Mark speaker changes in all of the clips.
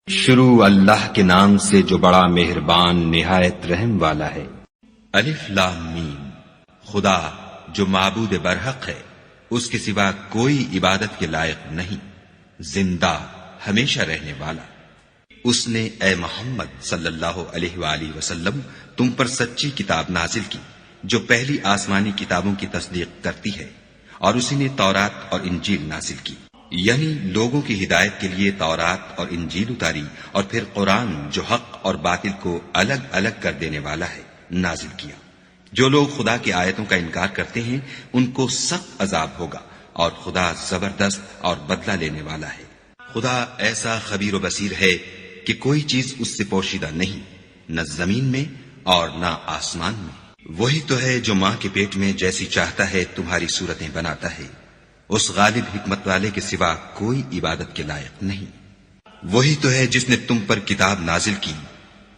Speaker 1: شروع اللہ کے نام سے جو بڑا مہربان نہایت رحم والا ہے۔
Speaker 2: الف لام میم۔ خدا جو معبود برحق ہے، اس کے سوا کوئی عبادت کے لائق نہیں، زندہ ہمیشہ رہنے والا۔ اس نے اے محمد صلی اللہ علیہ وآلہ وسلم تم پر سچی کتاب نازل کی جو پہلی آسمانی کتابوں کی تصدیق کرتی ہے، اور اسی نے تورات اور انجیل نازل کی، یعنی لوگوں کی ہدایت کے لیے تورات اور انجیل اتاری، اور پھر قرآن جو حق اور باطل کو الگ الگ کر دینے والا ہے نازل کیا۔ جو لوگ خدا کی آیتوں کا انکار کرتے ہیں ان کو سخت عذاب ہوگا، اور خدا زبردست اور بدلہ لینے والا ہے۔ خدا ایسا خبیر و بصیر ہے کہ کوئی چیز اس سے پوشیدہ نہیں، نہ زمین میں اور نہ آسمان میں۔ وہی تو ہے جو ماں کے پیٹ میں جیسی چاہتا ہے تمہاری صورتیں بناتا ہے، اس غالب حکمت والے کے سوا کوئی عبادت کے لائق نہیں۔ وہی تو ہے جس نے تم پر کتاب نازل کی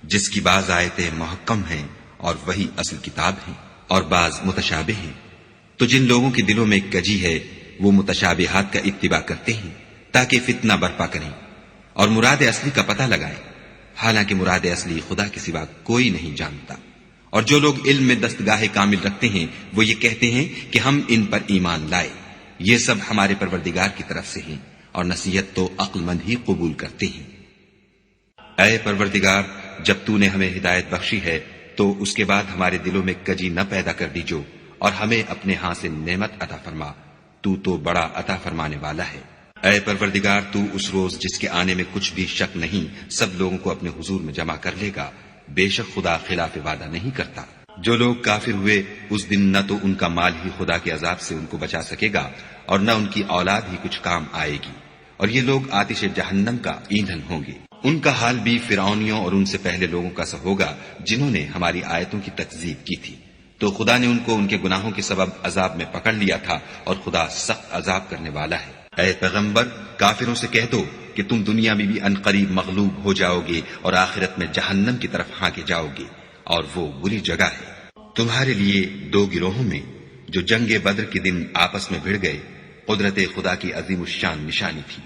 Speaker 2: جس کی بعض آیتیں محکم ہیں اور وہی اصل کتاب ہیں، اور بعض متشابہ ہیں۔ تو جن لوگوں کے دلوں میں کجی ہے وہ متشابہات کا اتباع کرتے ہیں تاکہ فتنہ برپا کریں اور مراد اصلی کا پتہ لگائیں، حالانکہ مراد اصلی خدا کے سوا کوئی نہیں جانتا۔ اور جو لوگ علم میں دستگاہ کامل رکھتے ہیں وہ یہ کہتے ہیں کہ ہم ان پر ایمان لائے، یہ سب ہمارے پروردگار کی طرف سے ہیں، اور نصیحت تو عقل مند ہی قبول کرتے ہیں۔ اے پروردگار، جب تو نے ہمیں ہدایت بخشی ہے تو اس کے بعد ہمارے دلوں میں کجی نہ پیدا کر دیجو، اور ہمیں اپنے ہاں سے نعمت عطا فرما، تو بڑا عطا فرمانے والا ہے۔ اے پروردگار، تو اس روز جس کے آنے میں کچھ بھی شک نہیں سب لوگوں کو اپنے حضور میں جمع کر لے گا، بے شک خدا خلاف وعدہ نہیں کرتا۔ جو لوگ کافر ہوئے اس دن نہ تو ان کا مال ہی خدا کے عذاب سے ان کو بچا سکے گا، اور نہ ان کی اولاد ہی کچھ کام آئے گی، اور یہ لوگ آتش جہنم کا ایندھن ہوں گے۔ ان کا حال بھی فرعونیوں اور ان سے پہلے لوگوں کا سا ہوگا جنہوں نے ہماری آیتوں کی تکذیب کی تھی، تو خدا نے ان کو ان کے گناہوں کے سبب عذاب میں پکڑ لیا تھا، اور خدا سخت عذاب کرنے والا ہے۔ اے پیغمبر، کافروں سے کہہ دو کہ تم دنیا میں بھی عنقریب مغلوب ہو جاؤ گے اور آخرت میں جہنم کی طرف ہانکے جاؤ گے، اور وہ بری جگہ ہے۔ تمہارے لیے دو گروہوں میں جو جنگ بدر کے دن آپس میں بھڑ گئے قدرت خدا کی عظیم الشان نشانی تھی۔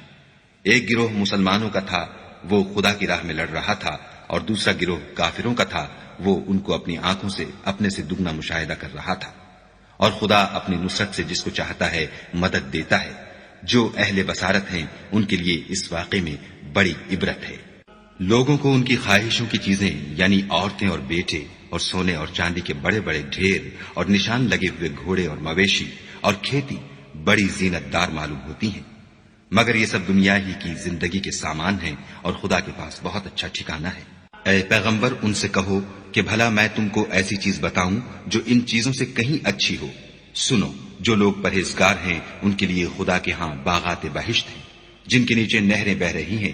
Speaker 2: ایک گروہ مسلمانوں کا تھا، وہ خدا کی راہ میں لڑ رہا تھا، اور دوسرا گروہ کافروں کا تھا، وہ ان کو اپنی آنکھوں سے اپنے سے دگنا مشاہدہ کر رہا تھا۔ اور خدا اپنی نصرت سے جس کو چاہتا ہے مدد دیتا ہے۔ جو اہل بصارت ہیں ان کے لیے اس واقعے میں بڑی عبرت ہے۔ لوگوں کو ان کی خواہشوں کی چیزیں یعنی عورتیں اور بیٹے اور سونے اور چاندی کے بڑے بڑے ڈھیر اور نشان لگے ہوئے گھوڑے اور مویشی اور کھیتی بڑی زینت دار معلوم ہوتی ہیں، مگر یہ سب دنیا ہی کی زندگی کے سامان ہیں، اور خدا کے پاس بہت اچھا ٹھکانہ ہے۔ اے پیغمبر، ان سے کہو کہ بھلا میں تم کو ایسی چیز بتاؤں جو ان چیزوں سے کہیں اچھی ہو۔ سنو، جو لوگ پرہیزگار ہیں ان کے لیے خدا کے ہاں باغات بہشت ہیں جن کے نیچے نہریں بہ رہی ہیں،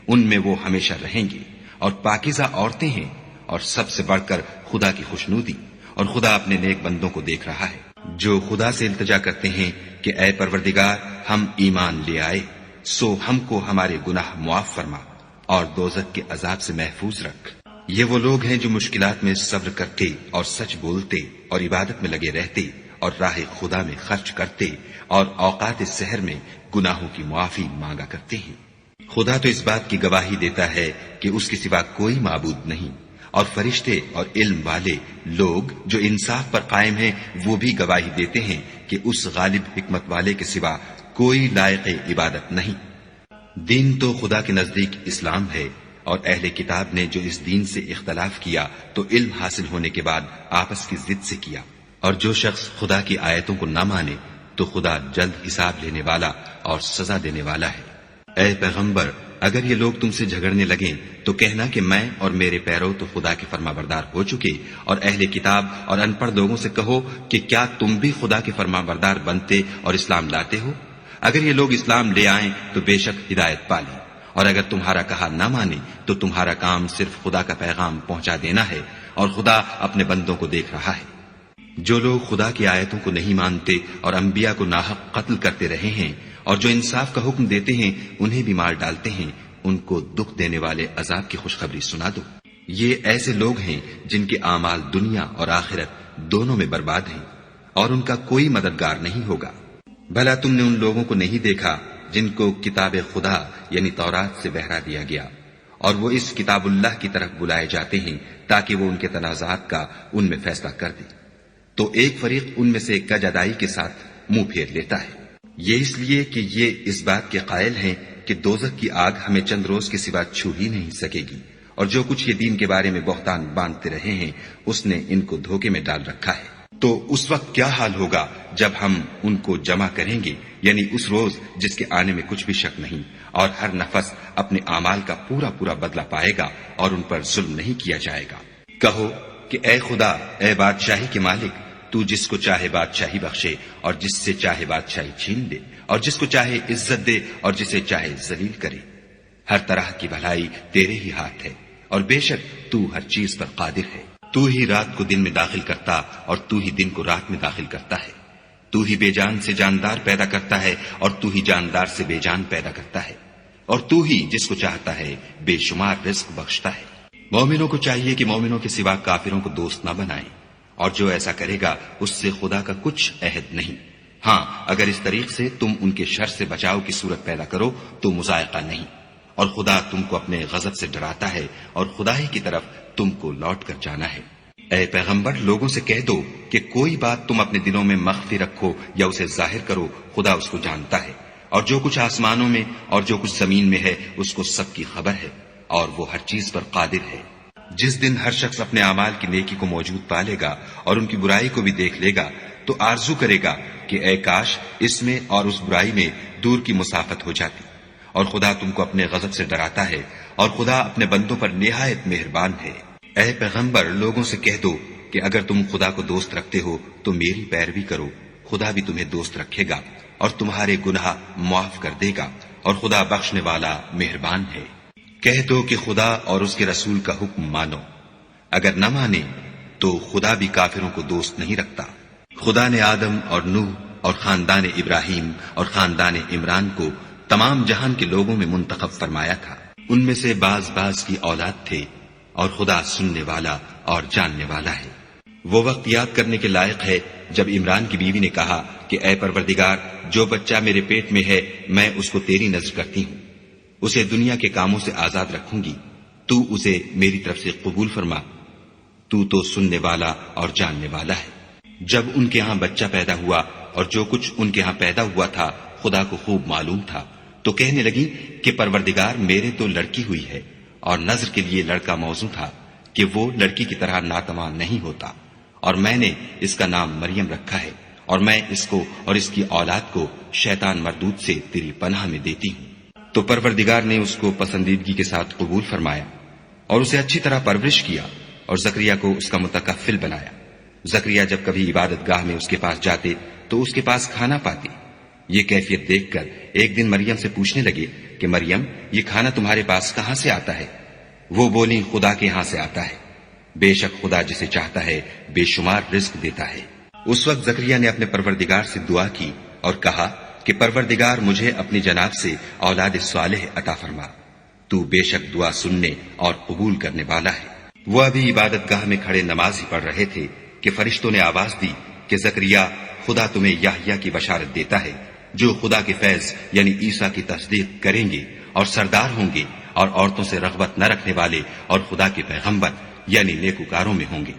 Speaker 2: ان میں وہ ہمیشہ رہیں گے، اور پاکیزہ عورتیں ہیں، اور سب سے بڑھ کر خدا کی خوشنودی، اور خدا اپنے نیک بندوں کو دیکھ رہا ہے جو خدا سے التجا کرتے ہیں کہ اے پروردگار، ہم ایمان لے آئے، سو ہم کو ہمارے گناہ معاف فرما اور دوزخ کے عذاب سے محفوظ رکھ۔ یہ وہ لوگ ہیں جو مشکلات میں صبر کرتے اور سچ بولتے اور عبادت میں لگے رہتے اور راہ خدا میں خرچ کرتے اور اوقات سحر میں گناہوں کی معافی مانگا کرتے ہیں۔ خدا تو اس بات کی گواہی دیتا ہے کہ اس کے سوا کوئی معبود نہیں، اور فرشتے اور علم والے لوگ جو انصاف پر قائم ہیں وہ بھی گواہی دیتے ہیں کہ اس غالب حکمت والے کے سوا کوئی لائق عبادت نہیں۔ دین تو خدا کے نزدیک اسلام ہے، اور اہل کتاب نے جو اس دین سے اختلاف کیا تو علم حاصل ہونے کے بعد آپس کی ضد سے کیا، اور جو شخص خدا کی آیتوں کو نہ مانے تو خدا جلد حساب لینے والا اور سزا دینے والا ہے۔ اے پیغمبر، اگر یہ لوگ تم سے جھگڑنے لگیں تو کہنا کہ میں اور میرے پیرو تو خدا کے فرما بردار ہو چکے، اور اہل کتاب اور ان پڑھ لوگوں سے کہو کہ کیا تم بھی خدا کے فرما بردار بنتے اور اسلام لاتے ہو؟ اگر یہ لوگ اسلام لے آئیں تو بے شک ہدایت پالیں، اور اگر تمہارا کہا نہ مانے تو تمہارا کام صرف خدا کا پیغام پہنچا دینا ہے، اور خدا اپنے بندوں کو دیکھ رہا ہے۔ جو لوگ خدا کی آیتوں کو نہیں مانتے اور انبیاء کو ناحق قتل کرتے رہے ہیں، اور جو انصاف کا حکم دیتے ہیں انہیں بھی مار ڈالتے ہیں، ان کو دکھ دینے والے عذاب کی خوشخبری سنا دو۔ یہ ایسے لوگ ہیں جن کے اعمال دنیا اور آخرت دونوں میں برباد ہیں، اور ان کا کوئی مددگار نہیں ہوگا۔ بھلا تم نے ان لوگوں کو نہیں دیکھا جن کو کتاب خدا یعنی تورات سے بہرا دیا گیا، اور وہ اس کتاب اللہ کی طرف بلائے جاتے ہیں تاکہ وہ ان کے تنازعات کا ان میں فیصلہ کر دے، تو ایک فریق ان میں سے کج ادائی کے ساتھ منہ پھیر لیتا ہے۔ یہ اس لیے کہ یہ اس بات کے قائل ہیں کہ دوزخ کی آگ ہمیں چند روز کے سوا چھو ہی نہیں سکے گی، اور جو کچھ یہ دین کے بارے میں بہتان باندھتے رہے ہیں اس نے ان کو دھوکے میں ڈال رکھا ہے۔ تو اس وقت کیا حال ہوگا جب ہم ان کو جمع کریں گے، یعنی اس روز جس کے آنے میں کچھ بھی شک نہیں، اور ہر نفس اپنے اعمال کا پورا پورا بدلہ پائے گا اور ان پر ظلم نہیں کیا جائے گا۔ کہو کہ اے خدا، اے بادشاہی کے مالک، تو جس کو چاہے بادشاہی بخشے اور جس سے چاہے بادشاہی چھین لے، اور جس کو چاہے عزت دے اور جسے چاہے ذلیل کرے۔ ہر طرح کی بھلائی تیرے ہی ہاتھ ہے، اور بے شک تو ہر چیز پر قادر ہے۔ تو ہی رات کو دن میں داخل کرتا اور تو ہی دن کو رات میں داخل کرتا ہے۔ تو ہی بے جان سے جاندار پیدا کرتا ہے اور تو ہی جاندار سے بے جان پیدا کرتا ہے، اور تو ہی جس کو چاہتا ہے بے شمار رزق بخشتا ہے۔ مومنوں کو چاہیے کہ مومنوں کے سوا کافروں کو دوست نہ بنائیں، اور جو ایسا کرے گا اس سے خدا کا کچھ عہد نہیں۔ ہاں، اگر اس طریق سے تم ان کے شر سے بچاؤ کی صورت پیدا کرو تو مذائقہ نہیں، اور خدا تم کو اپنے غضب سے ڈراتا ہے اور خدا ہی کی طرف تم کو لوٹ کر جانا ہے۔ اے پیغمبر، لوگوں سے کہہ دو کہ کوئی بات تم اپنے دلوں میں مخفی رکھو یا اسے ظاہر کرو، خدا اس کو جانتا ہے، اور جو کچھ آسمانوں میں اور جو کچھ زمین میں ہے اس کو سب کی خبر ہے، اور وہ ہر چیز پر قادر ہے۔ جس دن ہر شخص اپنے اعمال کی نیکی کو موجود پالے گا اور ان کی برائی کو بھی دیکھ لے گا تو آرزو کرے گا کہ اے کاش اس میں اور اس برائی میں دور کی مسافت ہو جاتی۔ اور خدا تم کو اپنے غضب سے ڈراتا ہے، اور خدا اپنے بندوں پر نہایت مہربان ہے۔ اے پیغمبر، لوگوں سے کہہ دو کہ اگر تم خدا کو دوست رکھتے ہو تو میری پیروی کرو، خدا بھی تمہیں دوست رکھے گا اور تمہارے گناہ معاف کر دے گا، اور خدا بخشنے والا مہربان ہے۔ کہہ دو کہ خدا اور اس کے رسول کا حکم مانو، اگر نہ مانے تو خدا بھی کافروں کو دوست نہیں رکھتا۔ خدا نے آدم اور نوح اور خاندان ابراہیم اور خاندان عمران کو تمام جہان کے لوگوں میں منتخب فرمایا تھا، ان میں سے بعض بعض کی اولاد تھے، اور خدا سننے والا اور جاننے والا ہے۔ وہ وقت یاد کرنے کے لائق ہے جب عمران کی بیوی نے کہا کہ اے پروردگار، جو بچہ میرے پیٹ میں ہے میں اس کو تیری نذر کرتی ہوں، اسے دنیا کے کاموں سے آزاد رکھوں گی، تو اسے میری طرف سے قبول فرما، تو سننے والا اور جاننے والا ہے۔ جب ان کے ہاں بچہ پیدا ہوا اور جو کچھ ان کے ہاں پیدا ہوا تھا خدا کو خوب معلوم تھا، تو کہنے لگی کہ پروردگار، میرے تو لڑکی ہوئی ہے، اور نذر کے لیے لڑکا موزوں تھا کہ وہ لڑکی کی طرح ناتواں نہیں ہوتا، اور میں نے اس کا نام مریم رکھا ہے، اور میں اس کو اور اس کی اولاد کو شیطان مردود سے تیری پناہ میں دیتی ہوں۔ تو پروردگار نے اس کو پسندیدگی کے ساتھ قبول فرمایا اور اسے اچھی طرح پرورش کیا، اور زکریا کو اس کا متکفل بنایا۔ زکریا جب کبھی عبادت گاہ میں اس کے پاس جاتے تو اس کے پاس کھانا پاتے۔ یہ کیفیت دیکھ کر ایک دن مریم سے پوچھنے لگے کہ مریم، یہ کھانا تمہارے پاس کہاں سے آتا ہے؟ وہ بولی، خدا کے ہاں سے آتا ہے، بے شک خدا جسے چاہتا ہے بے شمار رزق دیتا ہے۔ اس وقت زکریا نے اپنے پروردگار سے دعا کی اور کہا کہ پروردگار، مجھے اپنی جناب سے اولاد صالح عطا فرما، تو بے شک دعا سننے اور قبول کرنے والا ہے۔ وہ ابھی عبادت گاہ میں کھڑے نماز ہی پڑھ رہے تھے کہ فرشتوں نے آواز دی کہ زکریا، خدا تمہیں یحییٰ کی بشارت دیتا ہے، جو خدا کے فیض یعنی عیسیٰ کی تصدیق کریں گے اور سردار ہوں گے، اور عورتوں سے رغبت نہ رکھنے والے اور خدا کے پیغمبر یعنی نیکوکاروں میں ہوں گے۔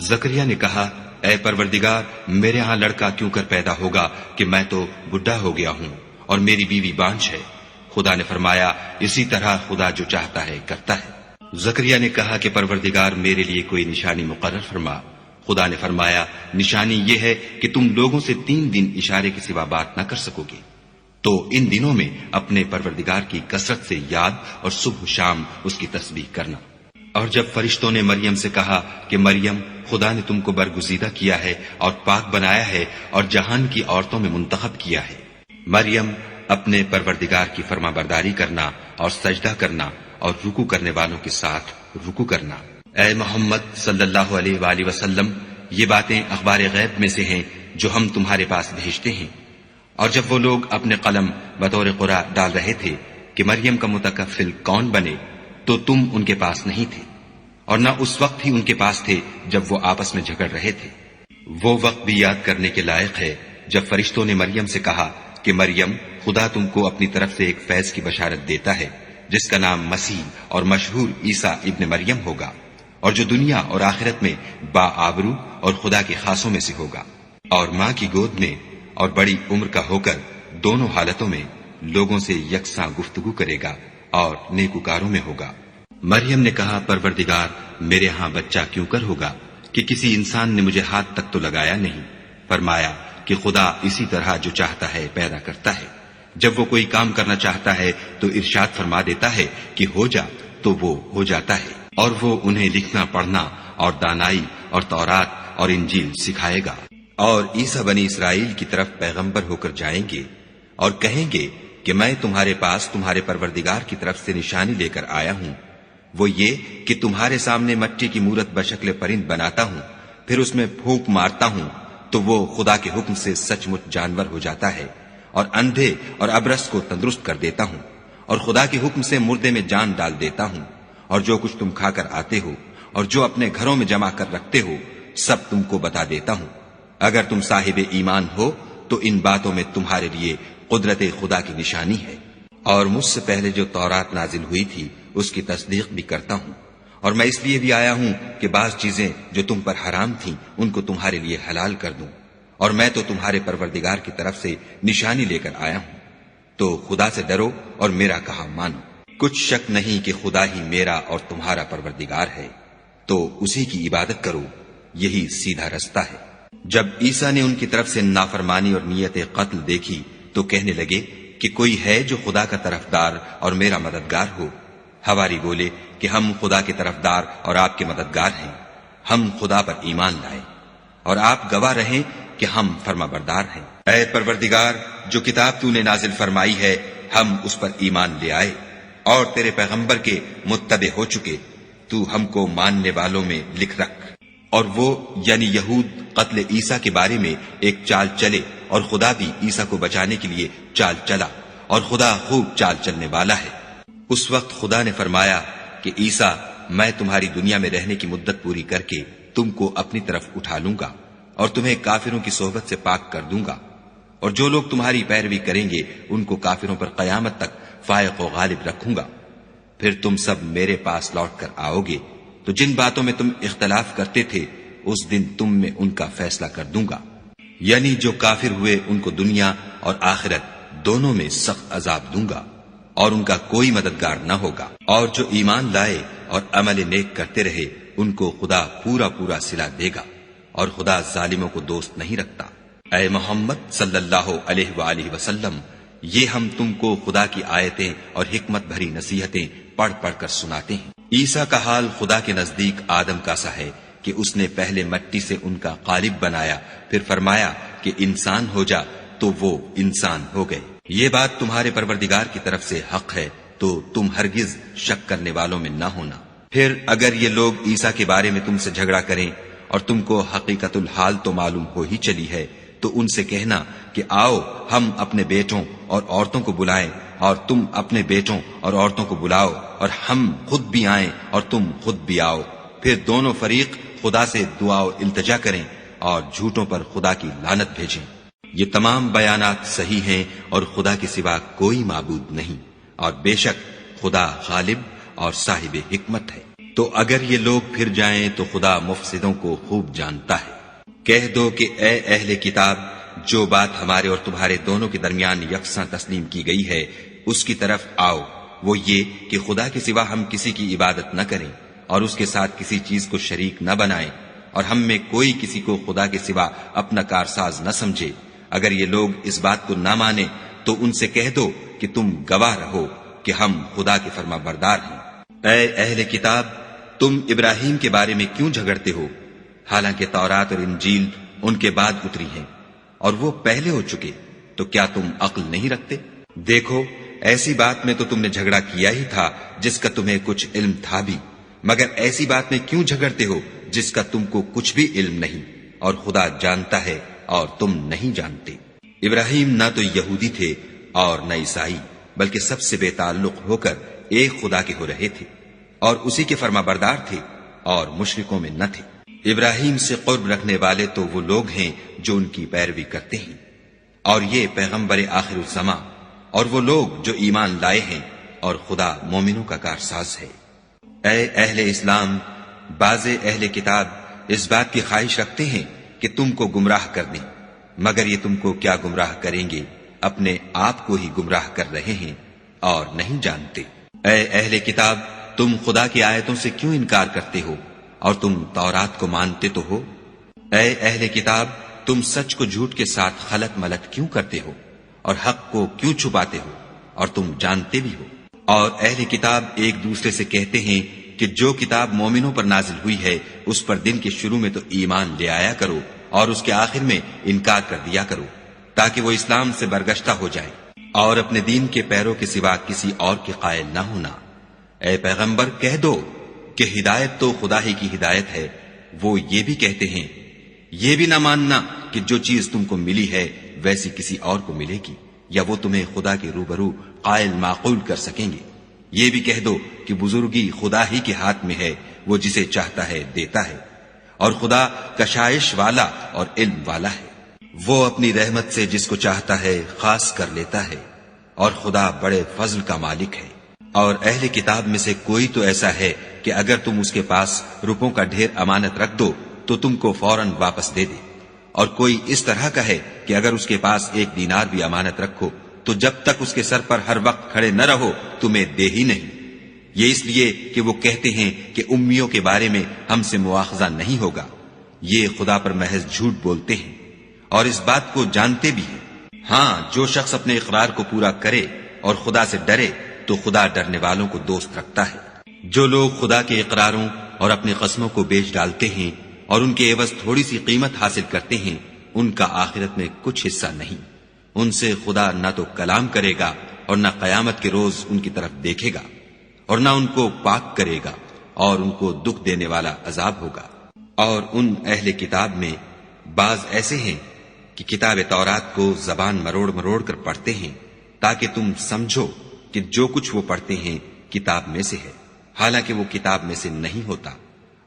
Speaker 2: زکریا نے کہا، اے پروردگار، میرے ہاں لڑکا کیوں کر پیدا ہوگا کہ میں تو بڈھا ہو گیا ہوں اور میری بیوی بانجھ ہے۔ خدا نے فرمایا، اسی طرح خدا جو چاہتا ہے کرتا ہے۔ زکریا نے کہا کہ پروردگار، میرے لیے کوئی نشانی مقرر فرما۔ خدا نے فرمایا، نشانی یہ ہے کہ تم لوگوں سے 3 دن اشارے کے سوا بات نہ کر سکو گے، تو ان دنوں میں اپنے پروردگار کی کثرت سے یاد اور صبح و شام اس کی تسبیح کرنا۔ اور جب فرشتوں نے مریم سے کہا کہ مریم، خدا نے تم کو برگزیدہ کیا ہے اور پاک بنایا ہے اور جہان کی عورتوں میں منتخب کیا ہے، مریم، اپنے پروردگار کی فرما برداری کرنا اور سجدہ کرنا اور رکوع کرنے والوں کے ساتھ رکوع کرنا۔ اے محمد صلی اللہ علیہ وآلہ وسلم، یہ باتیں اخبار غیب میں سے ہیں جو ہم تمہارے پاس بھیجتے ہیں۔ اور جب وہ لوگ اپنے قلم بطور قرآ ڈال رہے تھے کہ مریم کا متکفل کون بنے، تو تم ان کے پاس نہیں تھے، اور نہ اس وقت ہی ان کے پاس تھے جب وہ آپس میں جھگڑ رہے تھے۔ وہ وقت بھی یاد کرنے کے لائق ہے جب فرشتوں نے مریم سے کہا کہ مریم، خدا تم کو اپنی طرف سے ایک فیض کی بشارت دیتا ہے جس کا نام مسیح اور مشہور عیسیٰ ابن مریم ہوگا، اور جو دنیا اور آخرت میں با آبرو اور خدا کے خاصوں میں سے ہوگا، اور ماں کی گود میں اور بڑی عمر کا ہو کر دونوں حالتوں میں لوگوں سے یکساں گفتگو کرے گا اور نیکوکاروں میں ہوگا۔ مریم نے کہا، پروردگار، میرے ہاں بچہ کیوں کر ہوگا کہ کسی انسان نے مجھے ہاتھ تک تو لگایا نہیں۔ فرمایا کہ خدا اسی طرح جو چاہتا ہے پیدا کرتا ہے، جب وہ کوئی کام کرنا چاہتا ہے تو ارشاد فرما دیتا ہے کہ ہو جا، تو وہ ہو جاتا ہے، اور وہ انہیں لکھنا پڑھنا اور دانائی اور تورات اور انجیل سکھائے گا۔ اور عیسیٰ بنی اسرائیل کی طرف پیغمبر ہو کر جائیں گے اور کہیں گے کہ میں تمہارے پاس تمہارے پروردگار کی طرف سے نشانی لے کر آیا ہوں، وہ یہ کہ تمہارے سامنے مٹی کی مورت بشکل پرند بناتا ہوں، پھر اس میں پھونک مارتا ہوں تو وہ خدا کے حکم سے سچ مچ جانور ہو جاتا ہے، اور اندھے اور ابرص کو تندرست کر دیتا ہوں، اور خدا کے حکم سے مردے میں جان ڈال دیتا ہوں، اور جو کچھ تم کھا کر آتے ہو اور جو اپنے گھروں میں جمع کر رکھتے ہو سب تم کو بتا دیتا ہوں۔ اگر تم صاحب ایمان ہو تو ان باتوں میں تمہارے لیے قدرت خدا کی نشانی ہے، اور مجھ سے پہلے جو تورات نازل ہوئی تھی اس کی تصدیق بھی کرتا ہوں، اور میں اس لیے بھی آیا ہوں کہ بعض چیزیں جو تم پر حرام تھیں ان کو تمہارے لیے حلال کر دوں، اور میں تو تمہارے پروردگار کی طرف سے نشانی لے کر آیا ہوں، تو خدا سے ڈرو اور میرا کہا مانو۔ کچھ شک نہیں کہ خدا ہی میرا اور تمہارا پروردگار ہے، تو اسی کی عبادت کرو، یہی سیدھا رستہ ہے۔ جب عیسیٰ نے ان کی طرف سے نافرمانی اور نیت قتل دیکھی تو کہنے لگے کہ کوئی ہے جو خدا کا طرفدار اور میرا مددگار ہو؟ حواری بولے کہ ہم خدا کے طرفدار اور آپ کے مددگار ہیں، ہم خدا پر ایمان لائے اور آپ گواہ رہیں کہ ہم فرما بردار ہیں۔ اے پروردگار، جو کتاب تو نے نازل فرمائی ہے ہم اس پر ایمان لے آئے اور تیرے پیغمبر کے متبع ہو چکے، تو ہم کو ماننے والوں میں لکھ رکھ۔ اور وہ یعنی یہود قتل عیسیٰ کے بارے میں ایک چال چلے، اور خدا بھی عیسیٰ کو بچانے کے لیے چال چلا، اور خدا خوب چال چلنے والا ہے۔ اس وقت خدا نے فرمایا کہ عیسیٰ، میں تمہاری دنیا میں رہنے کی مدت پوری کر کے تم کو اپنی طرف اٹھا لوں گا اور تمہیں کافروں کی صحبت سے پاک کر دوں گا، اور جو لوگ تمہاری پیروی کریں گے ان کو کافروں پر قیامت تک فائق و غالب رکھوں گا۔ پھر تم سب میرے پاس لوٹ کر آؤ گے تو جن باتوں میں تم اختلاف کرتے تھے اس دن تم میں ان کا فیصلہ کر دوں گا، یعنی جو کافر ہوئے ان کو دنیا اور آخرت دونوں میں سخت عذاب دوں گا، اور ان کا کوئی مددگار نہ ہوگا۔ اور جو ایمان لائے اور عمل نیک کرتے رہے ان کو خدا پورا پورا صلہ دے گا، اور خدا ظالموں کو دوست نہیں رکھتا۔ اے محمد صلی اللہ علیہ وآلہ وسلم، یہ ہم تم کو خدا کی آیتیں اور حکمت بھری نصیحتیں پڑھ پڑھ کر سناتے ہیں۔ عیسیٰ کا حال خدا کے نزدیک آدم کا سا ہے کہ اس نے پہلے مٹی سے ان کا قالب بنایا، پھر فرمایا کہ انسان ہو جا، تو وہ انسان ہو گئے۔ یہ بات تمہارے پروردگار کی طرف سے حق ہے، تو تم ہرگز شک کرنے والوں میں نہ ہونا۔ پھر اگر یہ لوگ عیسیٰ کے بارے میں تم سے جھگڑا کریں اور تم کو حقیقت الحال تو معلوم ہو ہی چلی ہے، تو ان سے کہنا کہ آؤ ہم اپنے بیٹوں اور عورتوں کو بلائیں، اور تم اپنے بیٹوں اور عورتوں کو بلاؤ، اور ہم خود بھی آئیں اور تم خود بھی آؤ، پھر دونوں فریق خدا سے دعا و التجا کریں اور جھوٹوں پر خدا کی لعنت بھیجیں۔ یہ تمام بیانات صحیح ہیں اور خدا کے سوا کوئی معبود نہیں، اور بے شک خدا غالب اور صاحب حکمت ہے۔ تو اگر یہ لوگ پھر جائیں تو خدا مفسدوں کو خوب جانتا ہے۔ کہہ دو کہ اے اہل کتاب، جو بات ہمارے اور تمہارے دونوں کے درمیان یکساں تسلیم کی گئی ہے اس کی طرف آؤ، وہ یہ کہ خدا کے سوا ہم کسی کی عبادت نہ کریں اور اس کے ساتھ کسی چیز کو شریک نہ بنائیں، اور ہم میں کوئی کسی کو خدا کے سوا اپنا کارساز نہ سمجھے۔ اگر یہ لوگ اس بات کو نہ مانے تو ان سے کہہ دو کہ تم گواہ رہو کہ ہم خدا کے فرما بردار ہیں۔ اے اہل کتاب، تم ابراہیم کے بارے میں کیوں جھگڑتے ہو، حالانکہ تورات اور انجیل ان کے بعد اتری ہیں اور وہ پہلے ہو چکے، تو کیا تم عقل نہیں رکھتے؟ دیکھو، ایسی بات میں تو تم نے جھگڑا کیا ہی تھا جس کا تمہیں کچھ علم تھا بھی، مگر ایسی بات میں کیوں جھگڑتے ہو جس کا تم کو کچھ بھی علم نہیں، اور خدا جانتا ہے اور تم نہیں جانتے۔ ابراہیم نہ تو یہودی تھے اور نہ عیسائی، بلکہ سب سے بے تعلق ہو کر ایک خدا کے ہو رہے تھے اور اسی کے فرما بردار تھے اور مشرکوں میں نہ تھے۔ ابراہیم سے قرب رکھنے والے تو وہ لوگ ہیں جو ان کی پیروی کرتے ہیں، اور یہ پیغمبر آخر الزماں اور وہ لوگ جو ایمان لائے ہیں اور خدا مومنوں کا کارساز ہے۔ اے اہل اسلام، بعض اہل کتاب اس بات کی خواہش رکھتے ہیں کہ تم کو گمراہ کر دیں، مگر یہ تم کو کیا گمراہ کریں گے، اپنے آپ کو ہی گمراہ کر رہے ہیں اور نہیں جانتے۔ اے اہل کتاب، تم خدا کی آیتوں سے کیوں انکار کرتے ہو اور تم تورات کو مانتے تو ہو؟ اے اہل کتاب، تم سچ کو جھوٹ کے ساتھ خلط ملط کیوں کرتے ہو اور حق کو کیوں چھپاتے ہو اور تم جانتے بھی ہو؟ اور اہل کتاب ایک دوسرے سے کہتے ہیں کہ جو کتاب مومنوں پر نازل ہوئی ہے اس پر دن کے شروع میں تو ایمان لے آیا کرو اور اس کے آخر میں انکار کر دیا کرو، تاکہ وہ اسلام سے برگشتہ ہو جائے اور اپنے دین کے پیروں کے سوا کسی اور کے قائل نہ ہونا۔ اے پیغمبر، کہہ دو کہ ہدایت تو خدا ہی کی ہدایت ہے۔ وہ یہ بھی کہتے ہیں، یہ بھی نہ ماننا کہ جو چیز تم کو ملی ہے ویسی کسی اور کو ملے گی، یا وہ تمہیں خدا کے روبرو قائل معقول کر سکیں گے۔ یہ بھی کہہ دو کہ بزرگی خدا ہی کے ہاتھ میں ہے، وہ جسے چاہتا ہے دیتا ہے، اور خدا کشائش والا اور علم والا ہے۔ وہ اپنی رحمت سے جس کو چاہتا ہے خاص کر لیتا ہے، اور خدا بڑے فضل کا مالک ہے۔ اور اہل کتاب میں سے کوئی تو ایسا ہے کہ اگر تم اس کے پاس روپوں کا ڈھیر امانت رکھ دو تو تم کو فوراً واپس دے دے، اور کوئی اس طرح کا ہے کہ اگر اس کے پاس 1 دینار بھی امانت رکھو تو جب تک اس کے سر پر ہر وقت کھڑے نہ رہو تمہیں دے ہی نہیں۔ یہ اس لیے کہ وہ کہتے ہیں کہ امیوں کے بارے میں ہم سے مواخذہ نہیں ہوگا۔ یہ خدا پر محض جھوٹ بولتے ہیں اور اس بات کو جانتے بھی ہیں۔ ہاں، جو شخص اپنے اقرار کو پورا کرے اور خدا سے ڈرے تو خدا ڈرنے والوں کو دوست رکھتا ہے۔ جو لوگ خدا کے اقراروں اور اپنی قسموں کو بیچ ڈالتے ہیں اور ان کے عوض تھوڑی سی قیمت حاصل کرتے ہیں، ان کا آخرت میں کچھ حصہ نہیں۔ ان سے خدا نہ تو کلام کرے گا اور نہ قیامت کے روز ان کی طرف دیکھے گا، اور نہ ان کو پاک کرے گا، اور ان کو دکھ دینے والا عذاب ہوگا۔ اور ان اہل کتاب میں بعض ایسے ہیں کہ کتاب تورات کو زبان مروڑ مروڑ کر پڑھتے ہیں تاکہ تم سمجھو کہ جو کچھ وہ پڑھتے ہیں کتاب میں سے ہے، حالانکہ وہ کتاب میں سے نہیں ہوتا،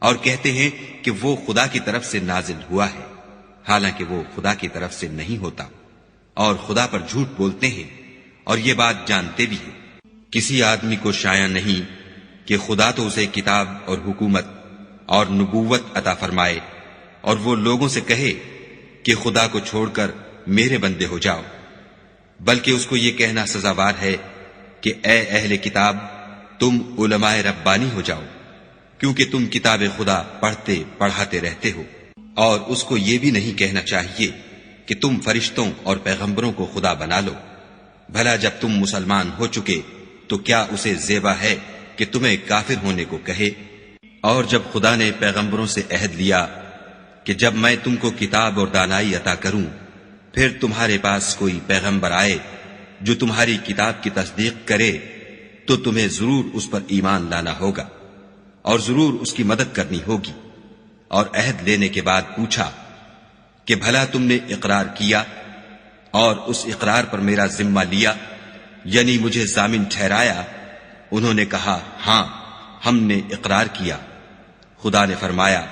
Speaker 2: اور کہتے ہیں کہ وہ خدا کی طرف سے نازل ہوا ہے، حالانکہ وہ خدا کی طرف سے نہیں ہوتا، اور خدا پر جھوٹ بولتے ہیں اور یہ بات جانتے بھی ہیں۔ کسی آدمی کو شایع نہیں کہ خدا تو اسے کتاب اور حکومت اور نبوت عطا فرمائے اور وہ لوگوں سے کہے کہ خدا کو چھوڑ کر میرے بندے ہو جاؤ، بلکہ اس کو یہ کہنا سزاوار ہے کہ اے اہل کتاب، تم علماء ربانی ہو جاؤ، کیونکہ تم کتاب خدا پڑھتے پڑھاتے رہتے ہو۔ اور اس کو یہ بھی نہیں کہنا چاہیے کہ تم فرشتوں اور پیغمبروں کو خدا بنا لو۔ بھلا جب تم مسلمان ہو چکے تو کیا اسے زیبا ہے کہ تمہیں کافر ہونے کو کہے؟ اور جب خدا نے پیغمبروں سے عہد لیا کہ جب میں تم کو کتاب اور دانائی عطا کروں، پھر تمہارے پاس کوئی پیغمبر آئے جو تمہاری کتاب کی تصدیق کرے تو تمہیں ضرور اس پر ایمان لانا ہوگا اور ضرور اس کی مدد کرنی ہوگی۔ اور عہد لینے کے بعد پوچھا کہ بھلا تم نے اقرار کیا اور اس اقرار پر میرا ذمہ لیا، یعنی مجھے ضامن ٹھہرایا؟ انہوں نے کہا ہاں، ہم نے اقرار کیا۔ خدا نے فرمایا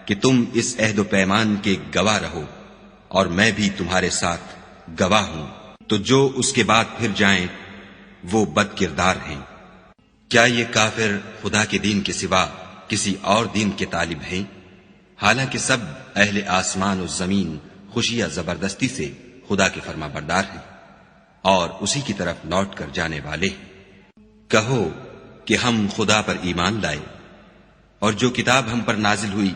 Speaker 2: کہ تم اس عہد و پیمان کے گواہ رہو اور میں بھی تمہارے ساتھ گواہ ہوں۔ تو جو اس کے بعد پھر جائیں وہ بد کردار ہیں۔ کیا یہ کافر خدا کے دین کے سوا کسی اور دین کے طالب ہیں؟ حالانکہ سب اہل آسمان و زمین خوشیاں زبردستی سے خدا کے فرما بردار ہیں اور اسی کی طرف لوٹ کر جانے والے ہیں۔ کہو کہ ہم خدا پر ایمان لائے اور جو کتاب ہم پر نازل ہوئی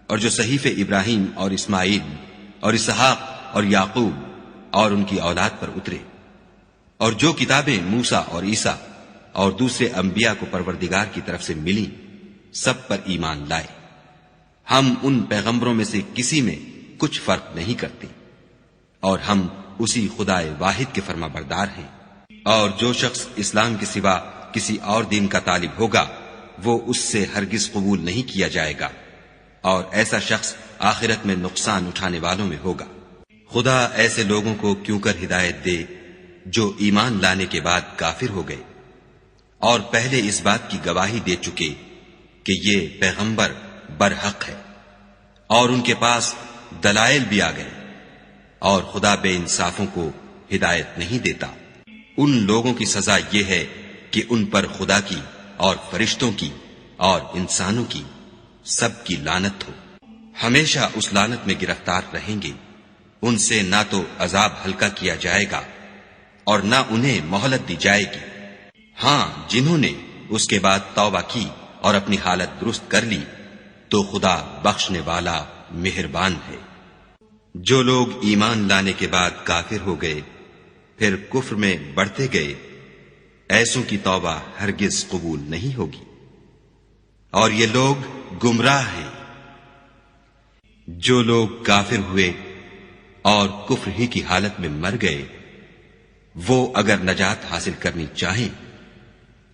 Speaker 2: اور جو صحیفے ابراہیم اور اسماعیل اور اسحاق اور یعقوب اور ان کی اولاد پر اترے، اور جو کتابیں موسیٰ اور عیسیٰ اور دوسرے انبیاء کو پروردگار کی طرف سے ملی، سب پر ایمان لائے۔ ہم ان پیغمبروں میں سے کسی میں کچھ فرق نہیں کرتے، اور ہم اسی خدا واحد کے فرما بردار ہیں۔ اور جو شخص اسلام کے سوا کسی اور دین کا طالب ہوگا وہ اس سے ہرگز قبول نہیں کیا جائے گا، اور ایسا شخص آخرت میں نقصان اٹھانے والوں میں ہوگا۔ خدا ایسے لوگوں کو کیوں کر ہدایت دے جو ایمان لانے کے بعد کافر ہو گئے اور پہلے اس بات کی گواہی دے چکے کہ یہ پیغمبر برحق ہے، اور ان کے پاس دلائل بھی آ گئے، اور خدا بے انصافوں کو ہدایت نہیں دیتا۔ ان لوگوں کی سزا یہ ہے کہ ان پر خدا کی اور فرشتوں کی اور انسانوں کی سب کی لعنت ہو، ہمیشہ اس لعنت میں گرفتار رہیں گے۔ ان سے نہ تو عذاب ہلکا کیا جائے گا اور نہ انہیں مہلت دی جائے گی۔ ہاں، جنہوں نے اس کے بعد توبہ کی اور اپنی حالت درست کر لی تو خدا بخشنے والا مہربان ہے۔ جو لوگ ایمان لانے کے بعد کافر ہو گئے پھر کفر میں بڑھتے گئے، ایسوں کی توبہ ہرگز قبول نہیں ہوگی، اور یہ لوگ گمراہ ہیں۔ جو لوگ کافر ہوئے اور کفر ہی کی حالت میں مر گئے، وہ اگر نجات حاصل کرنی چاہیں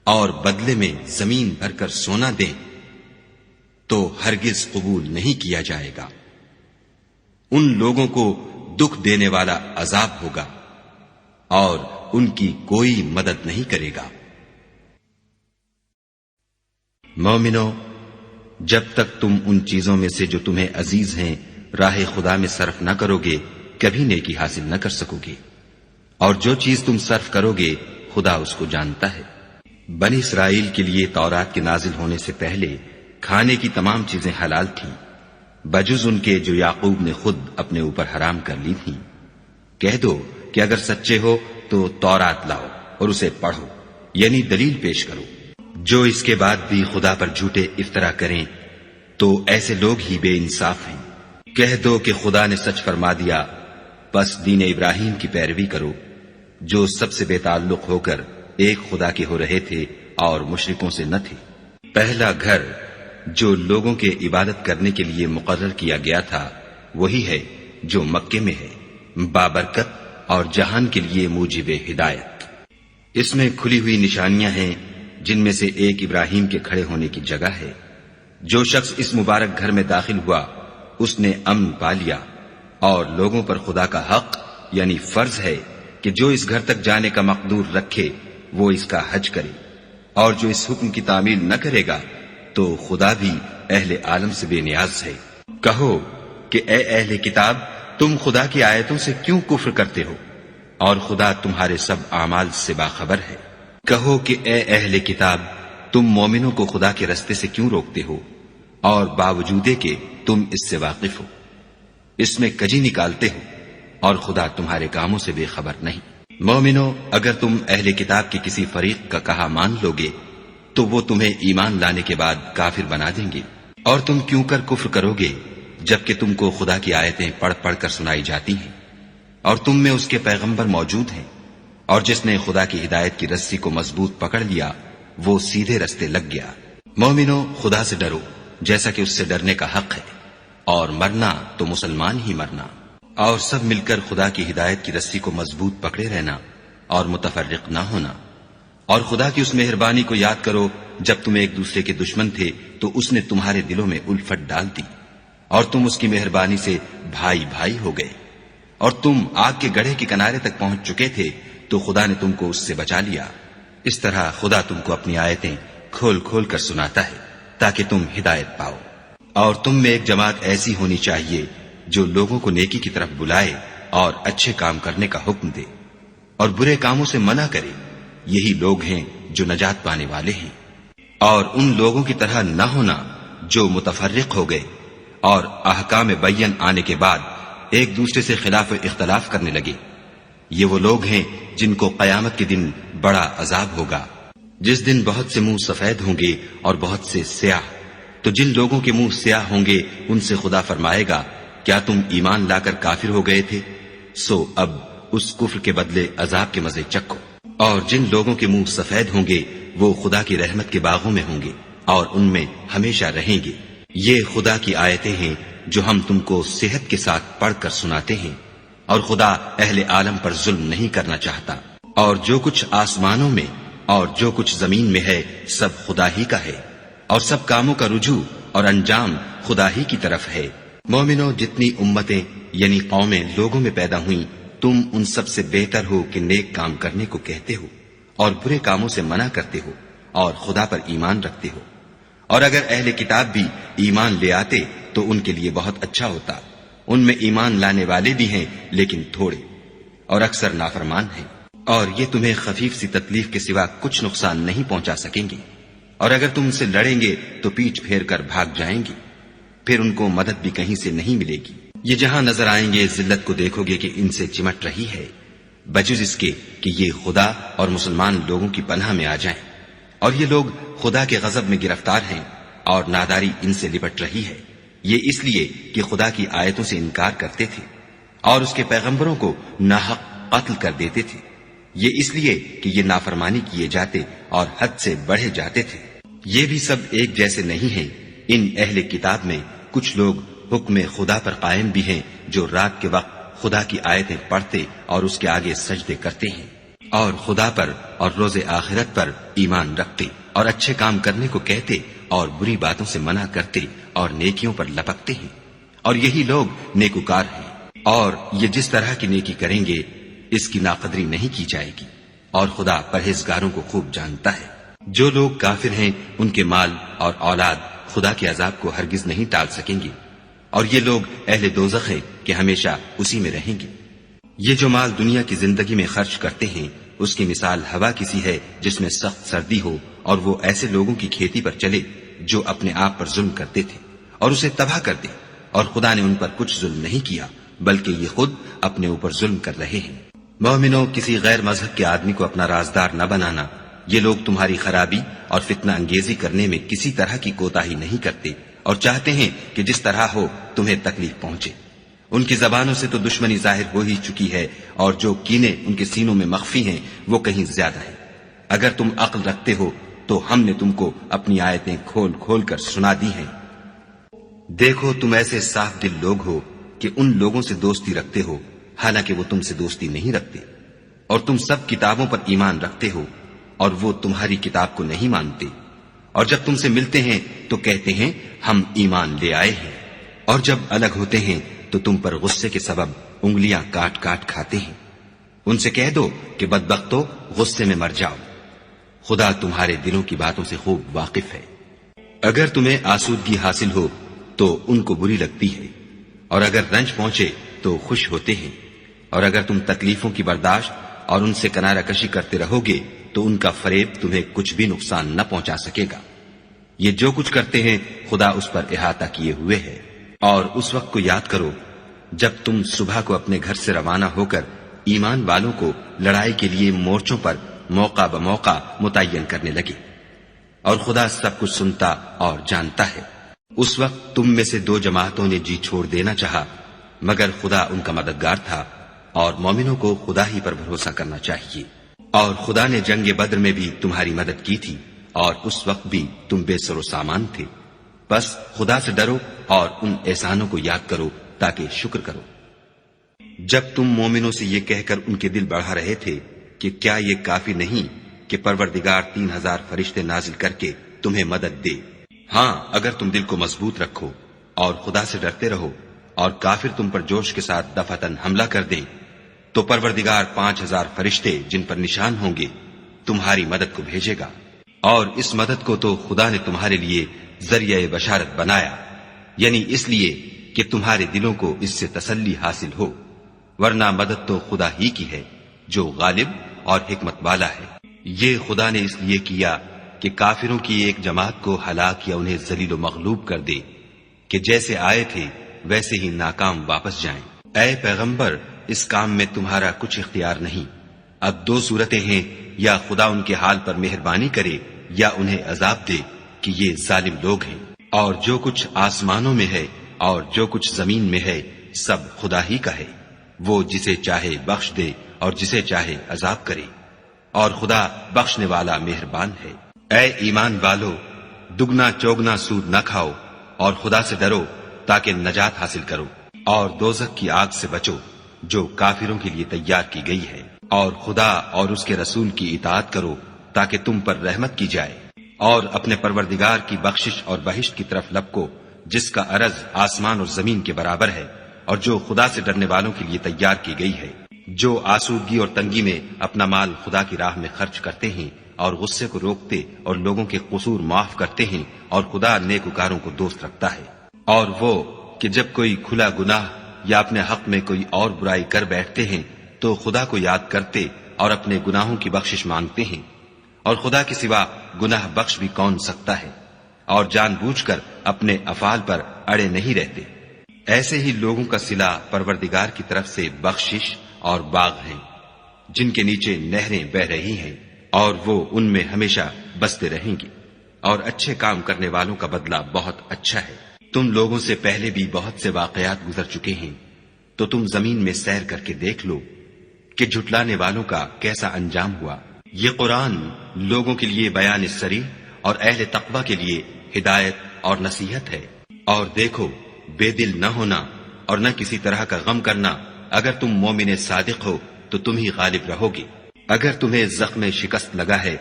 Speaker 2: اور بدلے میں زمین بھر کر سونا دیں تو ہرگز قبول نہیں کیا جائے گا۔ ان لوگوں کو دکھ دینے والا عذاب ہوگا اور ان کی کوئی مدد نہیں کرے گا۔ مومنو، جب تک تم ان چیزوں میں سے جو تمہیں عزیز ہیں راہ خدا میں صرف نہ کرو گے کبھی نیکی حاصل نہ کر سکو گے، اور جو چیز تم صرف کرو گے خدا اس کو جانتا ہے۔ بنی اسرائیل کے لیے تورات کے نازل ہونے سے پہلے کھانے کی تمام چیزیں حلال تھیں بجز ان کے جو یعقوب نے خود اپنے اوپر حرام کر لی تھیں۔ کہہ دو کہ اگر سچے ہو تو تورات لاؤ اور اسے پڑھو، یعنی دلیل پیش کرو۔ جو اس کے بعد بھی خدا پر جھوٹے افطرا کریں تو ایسے لوگ ہی بے انصاف ہیں۔ کہہ دو کہ خدا نے سچ فرما دیا، بس دین ابراہیم کی پیروی کرو، جو سب سے بے تعلق ہو کر ایک خدا کے ہو رہے تھے اور مشرکوں سے نہ تھے۔ پہلا گھر جو لوگوں کے عبادت کرنے کے لیے مقرر کیا گیا تھا وہی ہے جو مکے میں ہے، بابرکت اور جہان کے لیے موجب ہدایت۔ اس میں کھلی ہوئی نشانیاں ہیں جن میں سے ایک ابراہیم کے کھڑے ہونے کی جگہ ہے۔ جو شخص اس مبارک گھر میں داخل ہوا اس نے امن پا لیا، اور لوگوں پر خدا کا حق یعنی فرض ہے کہ جو اس گھر تک جانے کا مقدور رکھے وہ اس کا حج کرے، اور جو اس حکم کی تعمیل نہ کرے گا تو خدا بھی اہل عالم سے بے نیاز ہے۔ کہو کہ اے اہل کتاب، تم خدا کی آیتوں سے کیوں کفر کرتے ہو اور خدا تمہارے سب اعمال سے باخبر ہے۔ کہو کہ اے اہل کتاب، تم مومنوں کو خدا کے رستے سے کیوں روکتے ہو اور باوجود کہ تم اس سے واقف ہو، اس میں کجی نکالتے ہو اور خدا تمہارے کاموں سے بے خبر نہیں۔ مومنو، اگر تم اہل کتاب کے کسی فریق کا کہا مان لو گے تو وہ تمہیں ایمان لانے کے بعد کافر بنا دیں گے، اور تم کیوں کر کفر کرو گے جبکہ تم کو خدا کی آیتیں پڑھ پڑھ کر سنائی جاتی ہیں اور تم میں اس کے پیغمبر موجود ہیں، اور جس نے خدا کی ہدایت کی رسی کو مضبوط پکڑ لیا وہ سیدھے رستے لگ گیا۔ مومنو، خدا سے ڈرو جیسا کہ اس سے ڈرنے کا حق ہے، اور مرنا تو مسلمان ہی مرنا، اور سب مل کر خدا کی ہدایت کی رسی کو مضبوط پکڑے رہنا اور متفرق نہ ہونا۔ اور خدا کی اس مہربانی کو یاد کرو جب تم ایک دوسرے کے دشمن تھے تو اس نے تمہارے دلوں میں الفت ڈال دی، اور تم اس کی مہربانی سے بھائی بھائی ہو گئے، اور تم آگ کے گڑھے کے کنارے تک پہنچ چکے تھے تو خدا نے تم کو اس سے بچا لیا۔ اس طرح خدا تم کو اپنی آیتیں کھول کھول کر سناتا ہے تاکہ تم ہدایت پاؤ۔ اور تم میں ایک جماعت ایسی ہونی چاہیے جو لوگوں کو نیکی کی طرف بلائے اور اچھے کام کرنے کا حکم دے اور برے کاموں سے منع کرے، یہی لوگ ہیں جو نجات پانے والے ہیں۔ اور ان لوگوں کی طرح نہ ہونا جو متفرق ہو گئے اور احکام بین آنے کے بعد ایک دوسرے سے خلاف اختلاف کرنے لگے۔ یہ وہ لوگ ہیں جن کو قیامت کے دن بڑا عذاب ہوگا، جس دن بہت سے منہ سفید ہوں گے اور بہت سے سیاہ۔ تو جن لوگوں کے منہ سیاہ ہوں گے ان سے خدا فرمائے گا، کیا تم ایمان لا کر کافر ہو گئے تھے؟ سو اب اس کفر کے بدلے عذاب کے مزے چکھو۔ اور جن لوگوں کے منہ سفید ہوں گے وہ خدا کی رحمت کے باغوں میں ہوں گے اور ان میں ہمیشہ رہیں گے۔ یہ خدا کی آیتیں ہیں جو ہم تم کو صحت کے ساتھ پڑھ کر سناتے ہیں، اور خدا اہل عالم پر ظلم نہیں کرنا چاہتا۔ اور جو کچھ آسمانوں میں اور جو کچھ زمین میں ہے سب خدا ہی کا ہے، اور سب کاموں کا رجوع اور انجام خدا ہی کی طرف ہے۔ مومنو، جتنی امتیں یعنی قومیں لوگوں میں پیدا ہوئیں، تم ان سب سے بہتر ہو کہ نیک کام کرنے کو کہتے ہو اور برے کاموں سے منع کرتے ہو اور خدا پر ایمان رکھتے ہو۔ اور اگر اہل کتاب بھی ایمان لے آتے تو ان کے لیے بہت اچھا ہوتا۔ ان میں ایمان لانے والے بھی ہیں لیکن تھوڑے، اور اکثر نافرمان ہیں۔ اور یہ تمہیں خفیف سی تکلیف کے سوا کچھ نقصان نہیں پہنچا سکیں گے، اور اگر تم ان سے لڑیں گے تو پیٹھ پھیر کر بھاگ جائیں گے، پھر ان کو مدد بھی کہیں سے نہیں ملے گی۔ یہ جہاں نظر آئیں گے ذلت کو دیکھو گے کہ ان سے چمٹ رہی ہے، بجز اس کے کہ یہ خدا اور مسلمان لوگوں کی پناہ میں آ جائیں، اور یہ لوگ خدا کے غضب میں گرفتار ہیں اور ناداری ان سے لپٹ رہی ہے۔ یہ اس لیے کہ خدا کی آیتوں سے انکار کرتے تھے اور اس کے پیغمبروں کو ناحق قتل کر دیتے تھے، یہ اس لیے کہ یہ نافرمانی کیے جاتے اور حد سے بڑھے جاتے تھے۔ یہ بھی سب ایک جیسے نہیں ہیں۔ ان اہل کتاب میں کچھ لوگ حکم خدا پر قائم بھی ہیں، جو رات کے وقت خدا کی آیتیں پڑھتے اور اس کے آگے سجدے کرتے ہیں، اور خدا پر اور روز آخرت پر ایمان رکھتے اور اچھے کام کرنے کو کہتے اور بری باتوں سے منع کرتے اور نیکیوں پر لپکتے ہیں، اور یہی لوگ نیکوکار ہیں۔ اور یہ جس طرح کی نیکی کریں گے اس کی ناقدری نہیں کی جائے گی، اور خدا پرہیزگاروں کو خوب جانتا ہے۔ جو لوگ کافر ہیں ان کے مال اور اولاد خدا کے عذاب کو ہرگز نہیں ٹال سکیں گے، اور یہ لوگ اہل دوزخ ہیں کہ ہمیشہ اسی میں رہیں گے۔ یہ جو مال دنیا کی زندگی میں خرچ کرتے ہیں اس کی مثال ہوا کسی ہے جس میں سخت سردی ہو اور وہ ایسے لوگوں کی کھیتی پر چلے جو اپنے آپ پر ظلم کرتے تھے اور اسے تباہ کر دے، اور خدا نے ان پر کچھ ظلم نہیں کیا بلکہ یہ خود اپنے اوپر ظلم کر رہے ہیں۔ مومنوں، کسی غیر مذہب کے آدمی کو اپنا رازدار نہ بنانا۔ یہ لوگ تمہاری خرابی اور فتنہ انگیزی کرنے میں کسی طرح کی کوتاہی نہیں کرتے اور چاہتے ہیں کہ جس طرح ہو تمہیں تکلیف پہنچے۔ ان کی زبانوں سے تو دشمنی ظاہر ہو ہی چکی ہے، اور جو کینے ان کے سینوں میں مخفی ہیں وہ کہیں زیادہ ہیں۔ اگر تم عقل رکھتے ہو تو ہم نے تم کو اپنی آیتیں کھول کھول کر سنا دی ہیں۔ دیکھو، تم ایسے صاف دل لوگ ہو کہ ان لوگوں سے دوستی رکھتے ہو حالانکہ وہ تم سے دوستی نہیں رکھتے، اور تم سب کتابوں پر ایمان رکھتے ہو اور وہ تمہاری کتاب کو نہیں مانتے، اور جب تم سے ملتے ہیں تو کہتے ہیں ہم ایمان لے آئے ہیں، اور جب الگ ہوتے ہیں تو تم پر غصے کے سبب انگلیاں کاٹ کاٹ کھاتے ہیں۔ ان سے کہہ دو کہ بدبختو غصے میں مر جاؤ، خدا تمہارے دلوں کی باتوں سے خوب واقف ہے۔ اگر تمہیں آسودگی حاصل ہو تو ان کو بری لگتی ہے، اور اگر رنج پہنچے تو خوش ہوتے ہیں، اور اگر تم تکلیفوں کی برداشت اور ان سے کنارہ کشی کرتے رہو گے تو ان کا فریب تمہیں کچھ بھی نقصان نہ پہنچا سکے گا۔ یہ جو کچھ کرتے ہیں خدا اس پر احاطہ کیے ہوئے ہے۔ اور اس وقت کو یاد کرو جب تم صبح کو اپنے گھر سے روانہ ہو کر ایمان والوں کو لڑائی کے لیے مورچوں پر موقع بموقع متعین کرنے لگے، اور خدا سب کچھ سنتا اور جانتا ہے۔ اس وقت تم میں سے دو جماعتوں نے جی چھوڑ دینا چاہا، مگر خدا ان کا مددگار تھا، اور مومنوں کو خدا ہی پر بھروسہ کرنا چاہیے۔ اور خدا نے جنگ بدر میں بھی تمہاری مدد کی تھی، اور اس وقت بھی تم بے سر و سامان تھے۔ بس خدا سے ڈرو اور ان احسانوں کو یاد کرو تاکہ شکر کرو۔ جب تم مومنوں سے یہ کہہ کر ان کے دل بڑھا رہے تھے کہ کیا یہ کافی نہیں کہ پروردگار 3000 فرشتے نازل کر کے تمہیں مدد دے؟ ہاں، اگر تم دل کو مضبوط رکھو اور خدا سے ڈرتے رہو اور کافر تم پر جوش کے ساتھ دفعتاً حملہ کر دیں تو پروردگار 5000 فرشتے جن پر نشان ہوں گے تمہاری مدد کو بھیجے گا، اور اس مدد کو تو خدا نے تمہارے لیے ذریعہ بشارت بنایا، یعنی اس لیے کہ تمہارے دلوں کو اس سے تسلی حاصل ہو، ورنہ مدد تو خدا ہی کی ہے جو غالب اور حکمت والا ہے۔ یہ خدا نے اس لیے کیا کہ کافروں کی ایک جماعت کو ہلاک یا انہیں ذلیل و مغلوب کر دے کہ جیسے آئے تھے ویسے ہی ناکام واپس جائیں۔ اے پیغمبر، اس کام میں تمہارا کچھ اختیار نہیں۔ اب دو صورتیں ہیں، یا خدا ان کے حال پر مہربانی کرے یا انہیں عذاب دے کہ یہ ظالم لوگ ہیں۔ اور جو کچھ آسمانوں میں ہے اور جو کچھ زمین میں ہے سب خدا ہی کا ہے، وہ جسے چاہے بخش دے اور جسے چاہے عذاب کرے، اور خدا بخشنے والا مہربان ہے۔ اے ایمان والو، دگنا چوگنا سود نہ کھاؤ اور خدا سے ڈرو تاکہ نجات حاصل کرو، اور دوزخ کی آگ سے بچو جو کافروں کے لیے تیار کی گئی ہے، اور خدا اور اس کے رسول کی اطاعت کرو تاکہ تم پر رحمت کی جائے، اور اپنے پروردگار کی بخشش اور بہشت کی طرف لپکو جس کا عرض آسمان اور زمین کے برابر ہے، اور جو خدا سے ڈرنے والوں کے لیے تیار کی گئی ہے۔ جو آسودگی اور تنگی میں اپنا مال خدا کی راہ میں خرچ کرتے ہیں اور غصے کو روکتے اور لوگوں کے قصور معاف کرتے ہیں، اور خدا نیکوکاروں کو دوست رکھتا ہے۔ اور وہ کہ جب کوئی کھلا گناہ یا اپنے حق میں کوئی اور برائی کر بیٹھتے ہیں تو خدا کو یاد کرتے
Speaker 1: اور اپنے گناہوں کی بخشش مانگتے ہیں، اور خدا کے سوا گناہ بخش بھی کون سکتا ہے، اور جان بوجھ کر اپنے افعال پر اڑے نہیں رہتے۔ ایسے ہی لوگوں کا صلہ پروردگار کی طرف سے بخشش اور باغ ہیں جن کے نیچے نہریں بہ رہی ہیں، اور وہ ان میں ہمیشہ بستے رہیں گے، اور اچھے کام کرنے والوں کا بدلہ بہت اچھا ہے۔ تم لوگوں سے پہلے بھی بہت سے واقعات گزر چکے ہیں، تو تم زمین میں سیر کر کے دیکھ لو کہ جھٹلانے والوں کا کیسا انجام ہوا۔ یہ قرآن لوگوں کے لیے بیان صریح اور اہل تقوی کے لیے ہدایت اور نصیحت ہے۔ اور دیکھو، بے دل نہ ہونا اور نہ کسی طرح کا غم کرنا، اگر تم مومن صادق ہو تو تم ہی غالب رہو گے۔ اگر تمہیں زخم شکست لگا ہے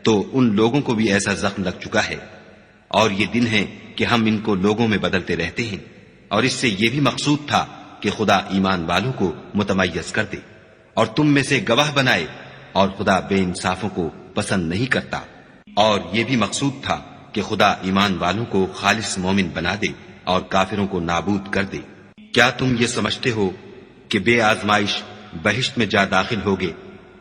Speaker 1: تو ان لوگوں کو بھی ایسا زخم لگ چکا ہے، اور یہ دن ہے کہ ہم ان کو لوگوں میں بدلتے رہتے ہیں، اور اس سے یہ بھی مقصود تھا کہ خدا ایمان والوں کو متمیز کر دے اور تم میں سے گواہ بنائے، اور خدا بے انصافوں کو پسند نہیں کرتا۔ اور یہ بھی مقصود تھا کہ خدا ایمان والوں کو خالص مومن بنا دے اور کافروں کو نابود کر دے۔ کیا تم یہ سمجھتے ہو کہ بے آزمائش بہشت میں جا داخل ہوگے،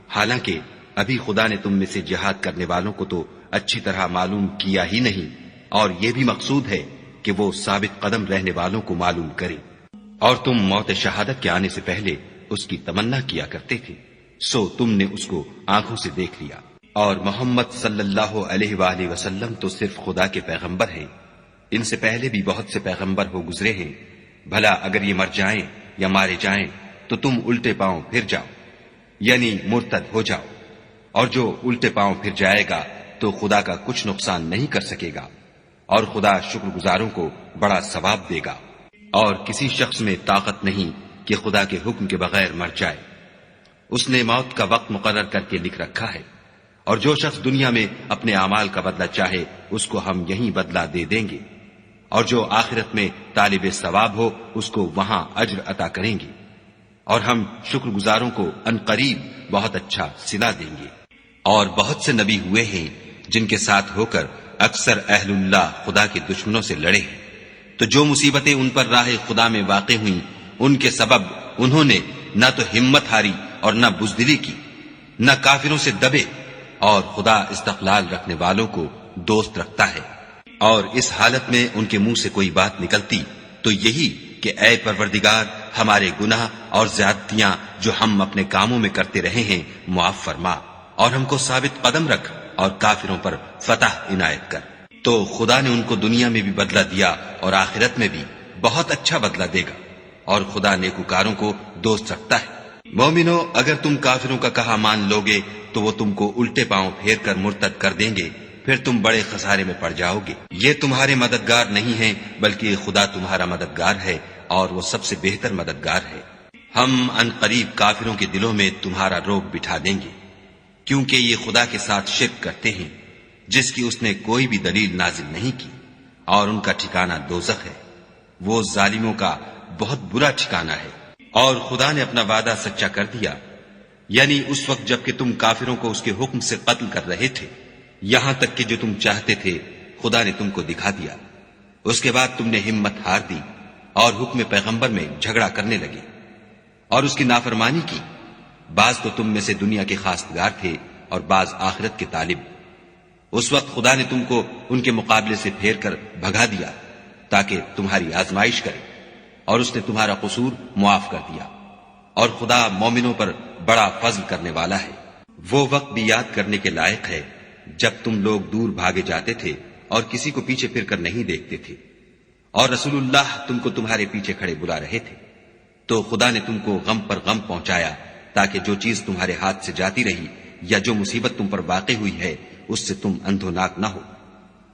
Speaker 1: حالانکہ ابھی خدا نے تم میں سے جہاد کرنے والوں کو تو اچھی طرح معلوم کیا ہی نہیں، اور یہ بھی مقصود ہے کہ وہ ثابت قدم رہنے والوں کو معلوم کرے۔ اور تم موت شہادت کے آنے سے پہلے اس کی تمنا کیا کرتے تھے، سو تم نے اس کو آنکھوں سے دیکھ لیا۔ اور محمد صلی اللہ علیہ وآلہ وسلم تو صرف خدا کے پیغمبر ہیں، ان سے پہلے بھی بہت سے پیغمبر ہو گزرے ہیں، بھلا اگر یہ مر جائیں یا مارے جائیں تو تم الٹے پاؤں پھر جاؤ، یعنی مرتد ہو جاؤ، اور جو الٹے پاؤں پھر جائے گا تو خدا کا کچھ نقصان نہیں کر سکے گا، اور خدا شکر گزاروں کو بڑا ثواب دے گا۔ اور کسی شخص میں طاقت نہیں کہ خدا کے حکم کے بغیر مر جائے، اس نے موت کا وقت مقرر کر کے لکھ رکھا ہے، اور جو شخص دنیا میں اپنے اعمال کا بدلہ چاہے اس کو ہم یہیں بدلہ دے دیں گے، اور جو آخرت میں طالب ثواب ہو اس کو وہاں اجر عطا کریں گے، اور ہم شکر گزاروں کو ان قریب بہت اچھا صلہ دیں گے۔ اور بہت سے نبی ہوئے ہیں جن کے ساتھ ہو کر اکثر اہل اللہ خدا کے دشمنوں سے لڑے ہیں، تو جو مصیبتیں ان پر راہ خدا میں واقع ہوئیں ان کے سبب انہوں نے نہ تو ہمت ہاری اور نہ بزدلی کی، نہ کافروں سے دبے، اور خدا استقلال رکھنے والوں کو دوست رکھتا ہے۔ اور اس حالت میں ان کے منہ سے کوئی بات نکلتی تو یہی کہ اے پروردگار، ہمارے گناہ اور زیادتیاں جو ہم اپنے کاموں میں کرتے رہے ہیں معاف فرما، اور ہم کو ثابت قدم رکھ اور کافروں پر فتح عنایت کر۔ تو خدا نے ان کو دنیا میں بھی بدلہ دیا اور آخرت میں بھی بہت اچھا بدلہ دے گا، اور خدا نیکوکاروں کو دوست رکھتا ہے۔ مومنو، اگر تم کافروں کا کہا مان لوگے تو وہ تم کو الٹے پاؤں پھیر کر مرتد کر دیں گے، پھر تم بڑے خسارے میں پڑ جاؤ گے۔ یہ تمہارے مددگار نہیں ہیں بلکہ خدا تمہارا مددگار ہے، اور وہ سب سے بہتر مددگار ہے۔ ہم ان قریب کافروں کے دلوں میں تمہارا روگ بٹھا دیں گے، کیونکہ یہ خدا کے ساتھ شرک کرتے ہیں جس کی اس نے کوئی بھی دلیل نازل نہیں کی، اور ان کا ٹھکانہ دوزخ ہے، وہ ظالموں کا بہت برا ٹھکانہ ہے۔ اور خدا نے اپنا وعدہ سچا کر دیا، یعنی اس وقت جب کہ تم کافروں کو اس کے حکم سے قتل کر رہے تھے، یہاں تک کہ جو تم چاہتے تھے خدا نے تم کو دکھا دیا۔ اس کے بعد تم نے ہمت ہار دی اور حکم پیغمبر میں جھگڑا کرنے لگے اور اس کی نافرمانی کی۔ بعض تو تم میں سے دنیا کے خواستگار تھے اور بعض آخرت کے طالب۔ اس وقت خدا نے تم کو ان کے مقابلے سے پھیر کر بھگا دیا تاکہ تمہاری آزمائش کرے، اور اس نے تمہارا قصور معاف کر دیا، اور خدا مومنوں پر بڑا فضل کرنے والا ہے۔ وہ وقت بھی یاد کرنے کے لائق ہے جب تم لوگ دور بھاگے جاتے تھے اور کسی کو پیچھے پھر کر نہیں دیکھتے تھے، اور رسول اللہ تم کو تمہارے پیچھے کھڑے بلا رہے تھے، تو خدا نے تم کو غم پر غم پہنچایا تاکہ جو چیز تمہارے ہاتھ سے جاتی رہی یا جو مصیبت تم پر واقع ہوئی ہے اس سے تم اندھوناک نہ ہو،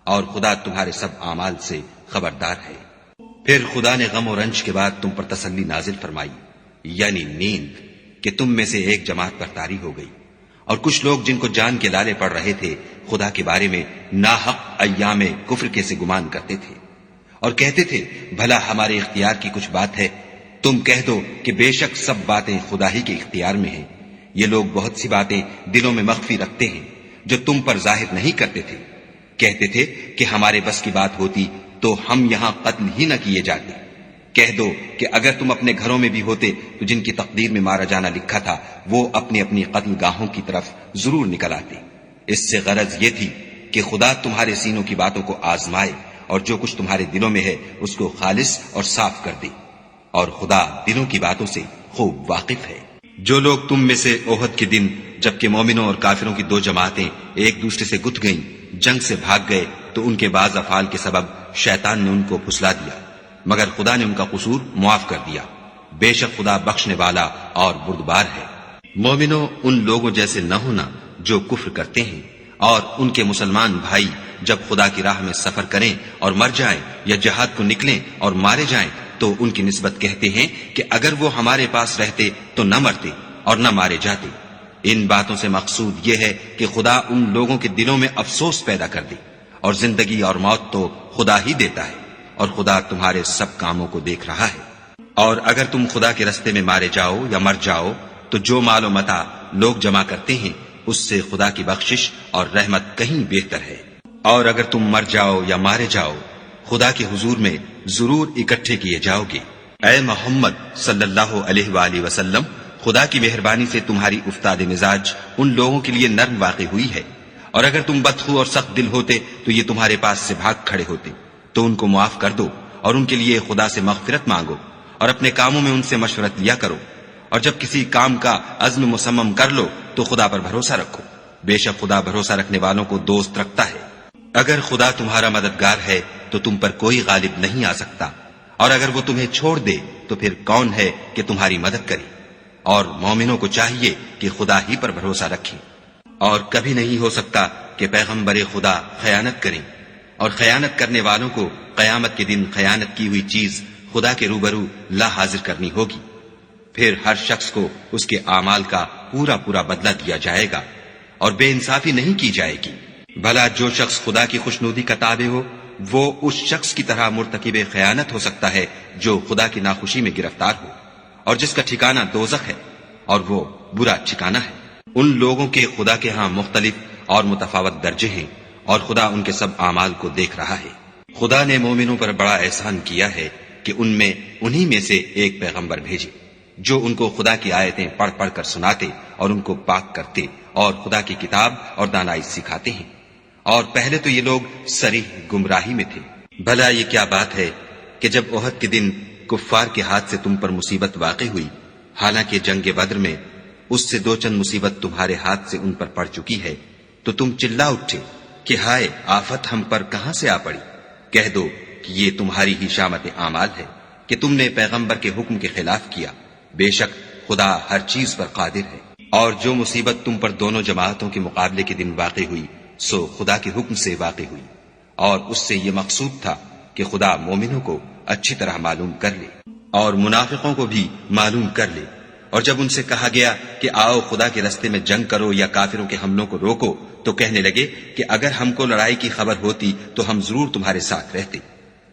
Speaker 1: اور خدا تمہارے سب اعمال سے خبردار ہے۔ پھر خدا نے غم و رنج کے بعد تم پر تسلی نازل فرمائی، یعنی نیند، کہ تم میں سے ایک جماعت پر طاری ہو گئی، اور کچھ لوگ جن کو جان کے لالے پڑ رہے تھے خدا کے بارے میں ناحق ایام کفر کے سے گمان کرتے تھے، اور کہتے تھے بھلا ہمارے اختیار کی کچھ بات ہے؟ تم کہہ دو کہ بے شک سب باتیں خدا ہی کے اختیار میں ہیں۔ یہ لوگ بہت سی باتیں دلوں میں مخفی رکھتے ہیں جو تم پر ظاہر نہیں کرتے تھے۔ کہتے تھے کہ ہمارے بس کی بات ہوتی تو ہم یہاں قتل ہی نہ کیے جاتے، کہہ دو کہ اگر تم اپنے گھروں میں بھی ہوتے تو جن کی تقدیر میں مارا جانا لکھا تھا وہ اپنی اپنی قتل گاہوں کی طرف ضرور نکل آتے۔ اس سے غرض یہ تھی کہ خدا تمہارے سینوں کی باتوں کو آزمائے اور جو کچھ تمہارے دلوں میں ہے اس کو خالص اور صاف کر دے، اور خدا دلوں کی باتوں سے خوب واقف ہے۔ جو لوگ تم میں سے احد کے دن جبکہ مومنوں اور کافروں کی دو جماعتیں ایک دوسرے سے گت گئیں جنگ سے بھاگ گئے تو ان کے بعض افعال کے سبب شیطان نے ان کو پھسلا دیا، مگر خدا نے ان کا قصور معاف کر دیا۔ بے شک خدا بخشنے والا اور بردبار ہے۔ مومنوں، ان لوگوں جیسے نہ ہونا جو کفر کرتے ہیں، اور ان کے مسلمان بھائی جب خدا کی راہ میں سفر کریں اور مر جائیں یا جہاد کو نکلیں اور مارے جائیں تو ان کی نسبت کہتے ہیں کہ اگر وہ ہمارے پاس رہتے تو نہ مرتے اور نہ مارے جاتے۔ ان باتوں سے مقصود یہ ہے کہ خدا ان لوگوں کے دلوں میں افسوس پیدا کر دے، اور زندگی اور موت تو خدا ہی دیتا ہے، اور خدا تمہارے سب کاموں کو دیکھ رہا ہے۔ اور اگر تم خدا کے رستے میں مارے جاؤ یا مر جاؤ تو جو مال و متاع لوگ جمع کرتے ہیں اس سے خدا کی بخشش اور رحمت کہیں بہتر ہے۔ اور اگر تم مر جاؤ یا مارے جاؤ خدا کے حضور میں ضرور اکٹھے کیے جاؤ گے۔ اے محمد صلی اللہ علیہ وآلہ وسلم، خدا کی مہربانی سے تمہاری افتاد مزاج ان لوگوں کے لیے نرم واقع ہوئی ہے، اور اگر تم بدخو اور سخت دل ہوتے تو یہ تمہارے پاس سے بھاگ کھڑے ہوتے۔ تو ان کو معاف کر دو اور ان کے لیے خدا سے مغفرت مانگو، اور اپنے کاموں میں ان سے مشورت لیا کرو، اور جب کسی کام کا عزم مصمم کر لو تو خدا پر بھروسہ رکھو، بے شک خدا بھروسہ رکھنے والوں کو دوست رکھتا ہے۔ اگر خدا تمہارا مددگار ہے تو تم پر کوئی غالب نہیں آ سکتا، اور اگر وہ تمہیں چھوڑ دے تو پھر کون ہے کہ تمہاری مدد کرے؟ اور مومنوں کو چاہیے کہ خدا ہی پر بھروسہ رکھیں، اور کبھی نہیں ہو سکتا کہ پیغمبر خدا خیانت کریں، اور خیانت کرنے والوں کو قیامت کے دن خیانت کی ہوئی چیز خدا کے روبرو لا حاضر کرنی ہوگی۔ پھر ہر شخص کو اس کے اعمال کا پورا پورا بدلہ دیا جائے گا، اور بے انصافی نہیں کی جائے گی۔ بھلا جو شخص خدا کی خوشنودی کا تابع ہو وہ اس شخص کی طرح مرتکب خیانت ہو سکتا ہے جو خدا کی ناخوشی میں گرفتار ہو، اور جس کا ٹھکانہ دوزخ ہے، اور وہ برا ٹھکانہ ہے۔ ان لوگوں کے خدا کے ہاں مختلف اور متفاوت درجے ہیں، اور خدا ان کے سب اعمال کو دیکھ رہا ہے۔ خدا نے مومنوں پر بڑا احسان کیا ہے کہ ان میں انہی میں سے ایک پیغمبر بھیجے جو ان کو خدا کی آیتیں پڑھ پڑھ کر سناتے اور ان کو پاک کرتے اور خدا کی کتاب اور دانائی سکھاتے ہیں، اور پہلے تو یہ لوگ صریح گمراہی میں تھے۔ بھلا یہ کیا بات ہے کہ جب احد کے دن کفار کے ہاتھ سے تم پر مصیبت واقع ہوئی، حالانکہ جنگ بدر میں اس سے دو چند مصیبت تمہارے ہاتھ سے ان پر پڑ چکی ہے، تو تم چلا اٹھے کہ ہائے آفت ہم پر کہاں سے آ پڑی؟ کہہ دو کہ یہ تمہاری ہی شامت اعمال ہے کہ تم نے پیغمبر کے حکم کے خلاف کیا، بے شک خدا ہر چیز پر قادر ہے۔ اور جو مصیبت تم پر دونوں جماعتوں کے مقابلے کے دن واقع ہوئی سو خدا کے حکم سے واقع ہوئی، اور اس سے یہ مقصود تھا کہ خدا مومنوں کو اچھی طرح معلوم کر لے اور منافقوں کو بھی معلوم کر لے۔ اور جب ان سے کہا گیا کہ آؤ خدا کے رستے میں جنگ کرو یا کافروں کے حملوں کو روکو تو کہنے لگے کہ اگر ہم کو لڑائی کی خبر ہوتی تو ہم ضرور تمہارے ساتھ رہتے۔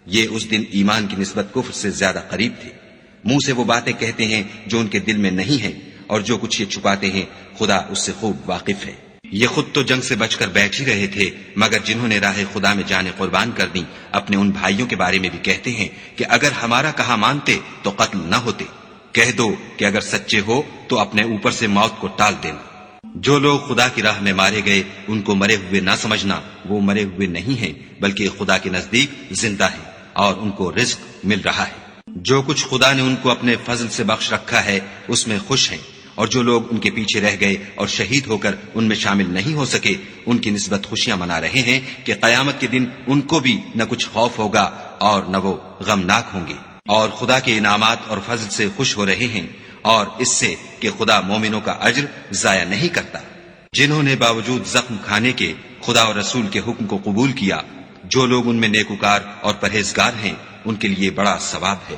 Speaker 1: یہ اس دن ایمان کی نسبت کفر سے زیادہ قریب تھے۔ منہ سے وہ باتیں کہتے ہیں جو ان کے دل میں نہیں ہیں، اور جو کچھ یہ چھپاتے ہیں خدا اس سے خوب واقف ہے۔ یہ خود تو جنگ سے بچ کر بیٹھ ہی رہے تھے، مگر جنہوں نے راہ خدا میں جانیں قربان کر دیں اپنے ان بھائیوں کے بارے میں بھی کہتے ہیں کہ اگر ہمارا کہا مانتے تو قتل نہ ہوتے۔ کہہ دو کہ اگر سچے ہو تو اپنے اوپر سے موت کو ٹال دینا۔ جو لوگ خدا کی راہ میں مارے گئے ان کو مرے ہوئے نہ سمجھنا، وہ مرے ہوئے نہیں ہیں بلکہ خدا کے نزدیک زندہ ہیں اور ان کو رزق مل رہا ہے۔ جو کچھ خدا نے ان کو اپنے فضل سے بخش رکھا ہے اس میں خوش ہیں، اور جو لوگ ان کے پیچھے رہ گئے اور شہید ہو کر ان میں شامل نہیں ہو سکے ان کی نسبت خوشیاں منا رہے ہیں کہ قیامت کے دن ان کو بھی نہ کچھ خوف ہوگا اور نہ وہ غمناک ہوں گے، اور خدا کے انعامات اور فضل سے خوش ہو رہے ہیں، اور اس سے کہ خدا مومنوں کا اجر ضائع نہیں کرتا۔ جنہوں نے باوجود زخم کھانے کے خدا اور رسول کے حکم کو قبول کیا، جو لوگ ان میں نیکوکار اور پرہیزگار ہیں ان کے لیے بڑا ثواب ہے۔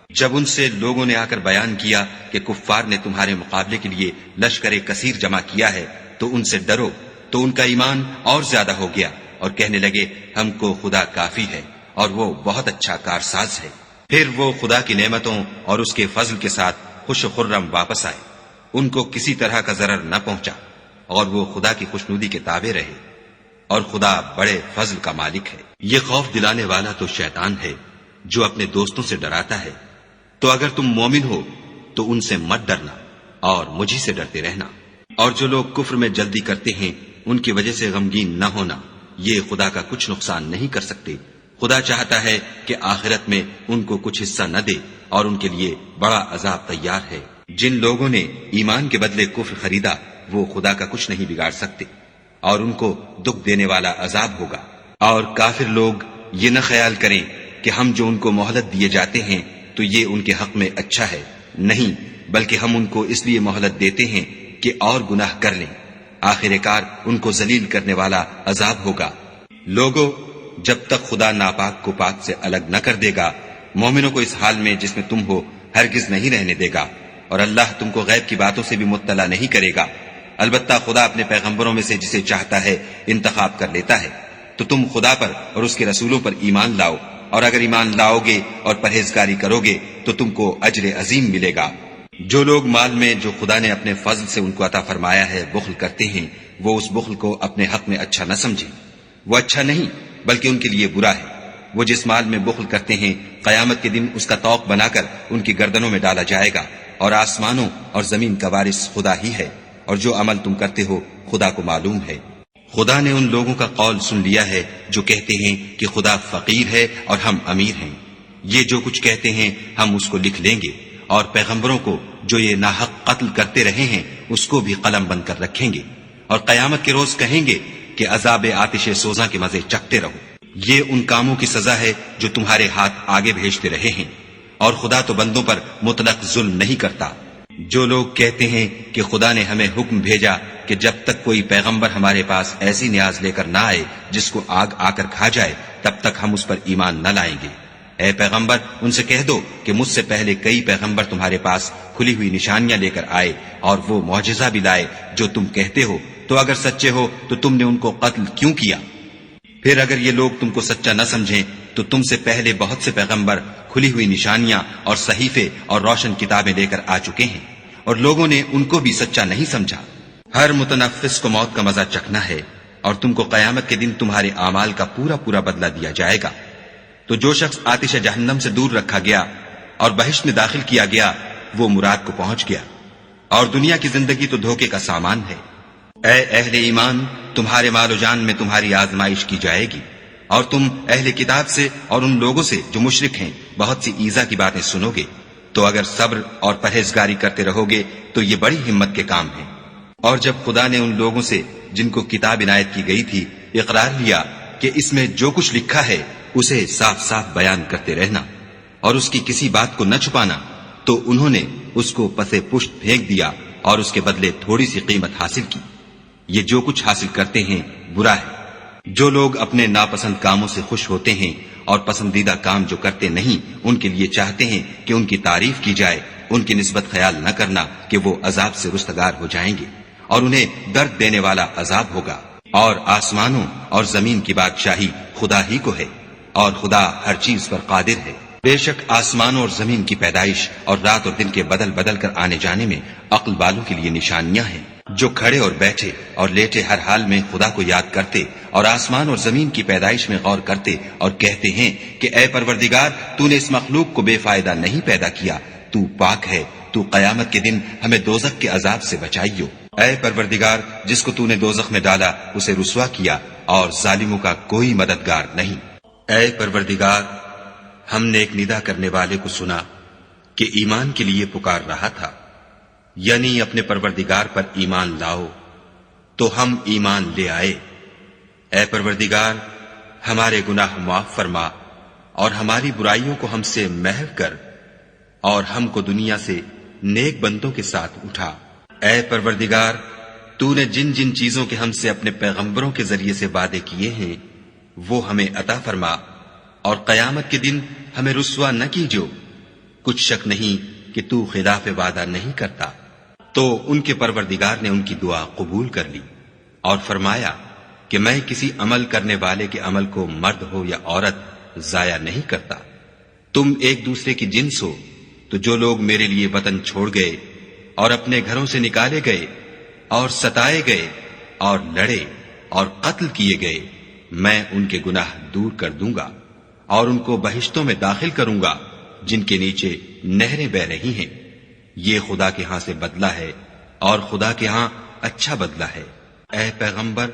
Speaker 1: جب ان سے لوگوں نے آ کر بیان کیا کہ کفار نے تمہارے مقابلے کے لیے لشکر کثیر جمع کیا ہے تو ان سے ڈرو، تو ان کا ایمان اور زیادہ ہو گیا اور کہنے لگے ہم کو خدا کافی ہے اور وہ بہت اچھا کارساز ہے۔ پھر وہ خدا کی نعمتوں اور اس کے فضل کے ساتھ خوش و خرم واپس آئے، ان کو کسی طرح کا ضرر نہ پہنچا، اور وہ خدا کی خوشنودی کے تابع رہے، اور خدا بڑے فضل کا مالک ہے۔ یہ خوف دلانے والا تو شیطان ہے جو اپنے دوستوں سے ڈراتا ہے تو اگر تم مومن ہو تو ان سے مت ڈرنا اور مجھی سے ڈرتے رہنا، اور جو لوگ کفر میں جلدی کرتے ہیں ان کی وجہ سے غمگین نہ ہونا، یہ خدا کا کچھ نقصان نہیں کر سکتے۔ خدا چاہتا ہے کہ آخرت میں ان کو کچھ حصہ نہ دے اور ان کے لیے بڑا عذاب تیار ہے۔ جن لوگوں نے ایمان کے بدلے کفر خریدا وہ خدا کا کچھ نہیں بگاڑ سکتے، اور ان کو دکھ دینے والا عذاب ہوگا۔ اور کافر لوگ یہ نہ خیال کریں کہ ہم جو ان کو مہلت دیے جاتے ہیں تو یہ ان کے حق میں اچھا ہے، نہیں، بلکہ ہم ان کو اس لیے مہلت دیتے ہیں کہ اور گناہ کر لیں، آخر کار ان کو ذلیل کرنے والا عذاب ہوگا۔ لوگوں، جب تک خدا ناپاک کو پاک سے الگ نہ کر دے گا، مومنوں کو اس حال میں جس میں تم ہو ہرگز نہیں رہنے دے گا، اور اللہ تم کو غیب کی باتوں سے بھی مطلع نہیں کرے گا۔ البتہ خدا اپنے پیغمبروں میں سے جسے چاہتا ہے انتخاب کر لیتا ہے۔ تو تم خدا پر اور اس کے رسولوں پر ایمان لاؤ، اور اگر ایمان لاؤ گے اور پرہیزگاری کرو گے تو تم کو اجر عظیم ملے گا۔ جو لوگ مال میں جو خدا نے اپنے فضل سے ان کو عطا فرمایا ہے بخل کرتے ہیں، وہ اس بخل کو اپنے حق میں اچھا نہ سمجھیں، وہ اچھا نہیں بلکہ ان کے لیے برا ہے۔ وہ جس مال میں بخل کرتے ہیں قیامت کے دن اس کا طوق بنا کر ان کی گردنوں میں ڈالا جائے گا، اور آسمانوں اور زمین کا وارث خدا ہی ہے، اور جو عمل تم کرتے ہو خدا کو معلوم ہے۔ خدا نے ان لوگوں کا قول سن لیا ہے جو کہتے ہیں کہ خدا فقیر ہے اور ہم امیر ہیں۔ یہ جو کچھ کہتے ہیں ہم اس کو لکھ لیں گے، اور پیغمبروں کو جو یہ ناحق قتل کرتے رہے ہیں اس کو بھی قلم بند کر رکھیں گے، اور قیامت کے روز کہیں گے کہ عذاب آتش سوزاں کے مزے چکھتے رہو۔ یہ ان کاموں کی سزا ہے جو تمہارے ہاتھ آگے بھیجتے رہے ہیں، اور خدا تو بندوں پر مطلق ظلم نہیں کرتا۔ جو لوگ کہتے ہیں کہ خدا نے ہمیں حکم بھیجا کہ جب تک کوئی پیغمبر ہمارے پاس ایسی نیاز لے کر نہ آئے جس کو آگ آ کر کھا جائے تب تک ہم اس پر ایمان نہ لائیں گے، اے پیغمبر ان سے کہہ دو کہ مجھ سے پہلے کئی پیغمبر تمہارے پاس کھلی ہوئی نشانیاں لے کر آئے اور وہ معجزہ بھی لائے جو تم کہتے ہو، تو اگر سچے ہو تو تم نے ان کو قتل کیوں کیا؟ پھر اگر یہ لوگ تم کو سچا نہ سمجھیں تو تم سے پہلے بہت سے پیغمبر کھلی ہوئی نشانیاں اور صحیفے اور روشن کتابیں لے کر آ چکے ہیں، اور لوگوں نے ان کو بھی سچا نہیں سمجھا۔ ہر متنفس کو موت کا مزہ چکھنا ہے، اور تم کو قیامت کے دن تمہارے اعمال کا پورا پورا بدلہ دیا جائے گا۔ تو جو شخص آتش جہنم سے دور رکھا گیا اور بہشت میں داخل کیا گیا وہ مراد کو پہنچ گیا، اور دنیا کی زندگی تو دھوکے کا سامان ہے۔ اے اہل ایمان، تمہارے مال و جان میں تمہاری آزمائش کی جائے گی، اور تم اہل کتاب سے اور ان لوگوں سے جو مشرک ہیں بہت سی ایذا کی باتیں سنو گے، تو اگر صبر اور پرہیزگاری کرتے رہو گے تو یہ بڑی ہمت کے کام ہیں۔ اور جب خدا نے ان لوگوں سے جن کو کتاب عنایت کی گئی تھی اقرار لیا کہ اس میں جو کچھ لکھا ہے اسے صاف صاف بیان کرتے رہنا اور اس کی کسی بات کو نہ چھپانا، تو انہوں نے اس کو پسے پشت پھینک دیا اور اس کے بدلے تھوڑی سی قیمت حاصل کی۔ یہ جو کچھ حاصل کرتے ہیں برا ہے۔ جو لوگ اپنے ناپسند کاموں سے خوش ہوتے ہیں اور پسندیدہ کام جو کرتے نہیں ان کے لیے چاہتے ہیں کہ ان کی تعریف کی جائے، ان کی نسبت خیال نہ کرنا کہ وہ عذاب سے رستگار ہو جائیں گے اور انہیں درد دینے والا عذاب ہوگا۔ اور آسمانوں اور زمین کی بادشاہی خدا ہی کو ہے، اور خدا ہر چیز پر قادر ہے۔ بے شک آسمانوں اور زمین کی پیدائش اور رات اور دن کے بدل بدل کر آنے جانے میں عقل والوں کے لیے نشانیاں ہیں، جو کھڑے اور بیٹھے اور لیٹے ہر حال میں خدا کو یاد کرتے اور آسمان اور زمین کی پیدائش میں غور کرتے اور کہتے ہیں کہ اے پروردگار، تو نے اس مخلوق کو بے فائدہ نہیں پیدا کیا، تو پاک ہے، تو قیامت کے دن ہمیں دوزخ کے عذاب سے بچائیو۔ اے پروردگار، جس کو تو نے دوزخ میں ڈالا اسے رسوا کیا اور ظالموں کا کوئی مددگار نہیں۔ اے پروردگار، ہم نے ایک ندا کرنے والے کو سنا کہ ایمان کے لیے پکار رہا تھا، یعنی اپنے پروردگار پر ایمان لاؤ، تو ہم ایمان لے آئے۔ اے پروردگار، ہمارے گناہ معاف فرما اور ہماری برائیوں کو ہم سے محو کر، اور ہم کو دنیا سے نیک بندوں کے ساتھ اٹھا۔ اے پروردگار، تو نے جن جن چیزوں کے ہم سے اپنے پیغمبروں کے ذریعے سے وعدے کیے ہیں وہ ہمیں عطا فرما، اور قیامت کے دن ہمیں رسوا نہ کیجو۔ کچھ شک نہیں کہ تو خلاف وعدہ نہیں کرتا۔ تو ان کے پروردگار نے ان کی دعا قبول کر لی اور فرمایا کہ میں کسی عمل کرنے والے کے عمل کو مرد ہو یا عورت ضائع نہیں کرتا۔ تم ایک دوسرے کی جنس ہو، تو جو لوگ میرے لیے وطن چھوڑ گئے اور اپنے گھروں سے نکالے گئے اور ستائے گئے اور لڑے اور قتل کیے گئے، میں ان کے گناہ دور کر دوں گا اور ان کو بہشتوں میں داخل کروں گا، جن کے نیچے نہریں بہ رہی ہیں، یہ خدا کے ہاں سے بدلہ ہے اور خدا کے ہاں اچھا بدلہ ہے۔ اے پیغمبر،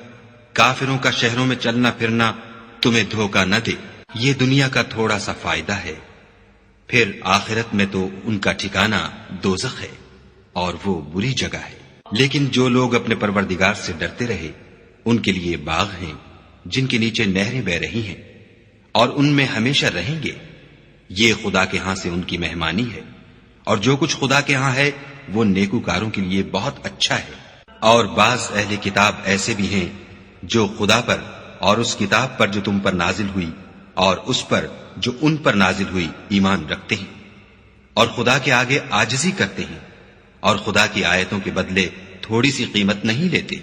Speaker 1: کافروں کا شہروں میں چلنا پھرنا تمہیں دھوکہ نہ دے، یہ دنیا کا تھوڑا سا فائدہ ہے، پھر آخرت میں تو ان کا ٹھکانہ دوزخ ہے اور وہ بری جگہ ہے۔ لیکن جو لوگ اپنے پروردگار سے ڈرتے رہے ان کے لیے باغ ہیں جن کے نیچے نہریں بہ رہی ہیں اور ان میں ہمیشہ رہیں گے، یہ خدا کے ہاں سے ان کی مہمانی ہے، اور جو کچھ خدا کے ہاں ہے وہ نیکوکاروں کے لیے بہت اچھا ہے۔ اور بعض اہل کتاب ایسے بھی ہیں جو خدا پر اور اس کتاب پر جو تم پر نازل ہوئی اور اس پر جو ان پر نازل ہوئی ایمان رکھتے ہیں، اور خدا کے آگے عاجزی کرتے ہیں، اور خدا کی آیتوں کے بدلے تھوڑی سی قیمت نہیں لیتے۔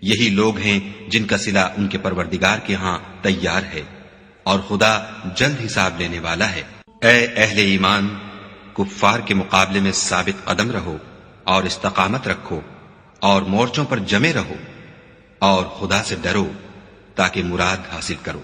Speaker 1: یہی لوگ ہیں جن کا صلہ ان کے پروردگار کے ہاں تیار ہے، اور خدا جلد حساب لینے والا ہے۔ اے اہل ایمان، کفار کے مقابلے میں ثابت قدم رہو اور استقامت رکھو اور مورچوں پر جمے رہو، اور خدا سے ڈرو تاکہ مراد حاصل کرو۔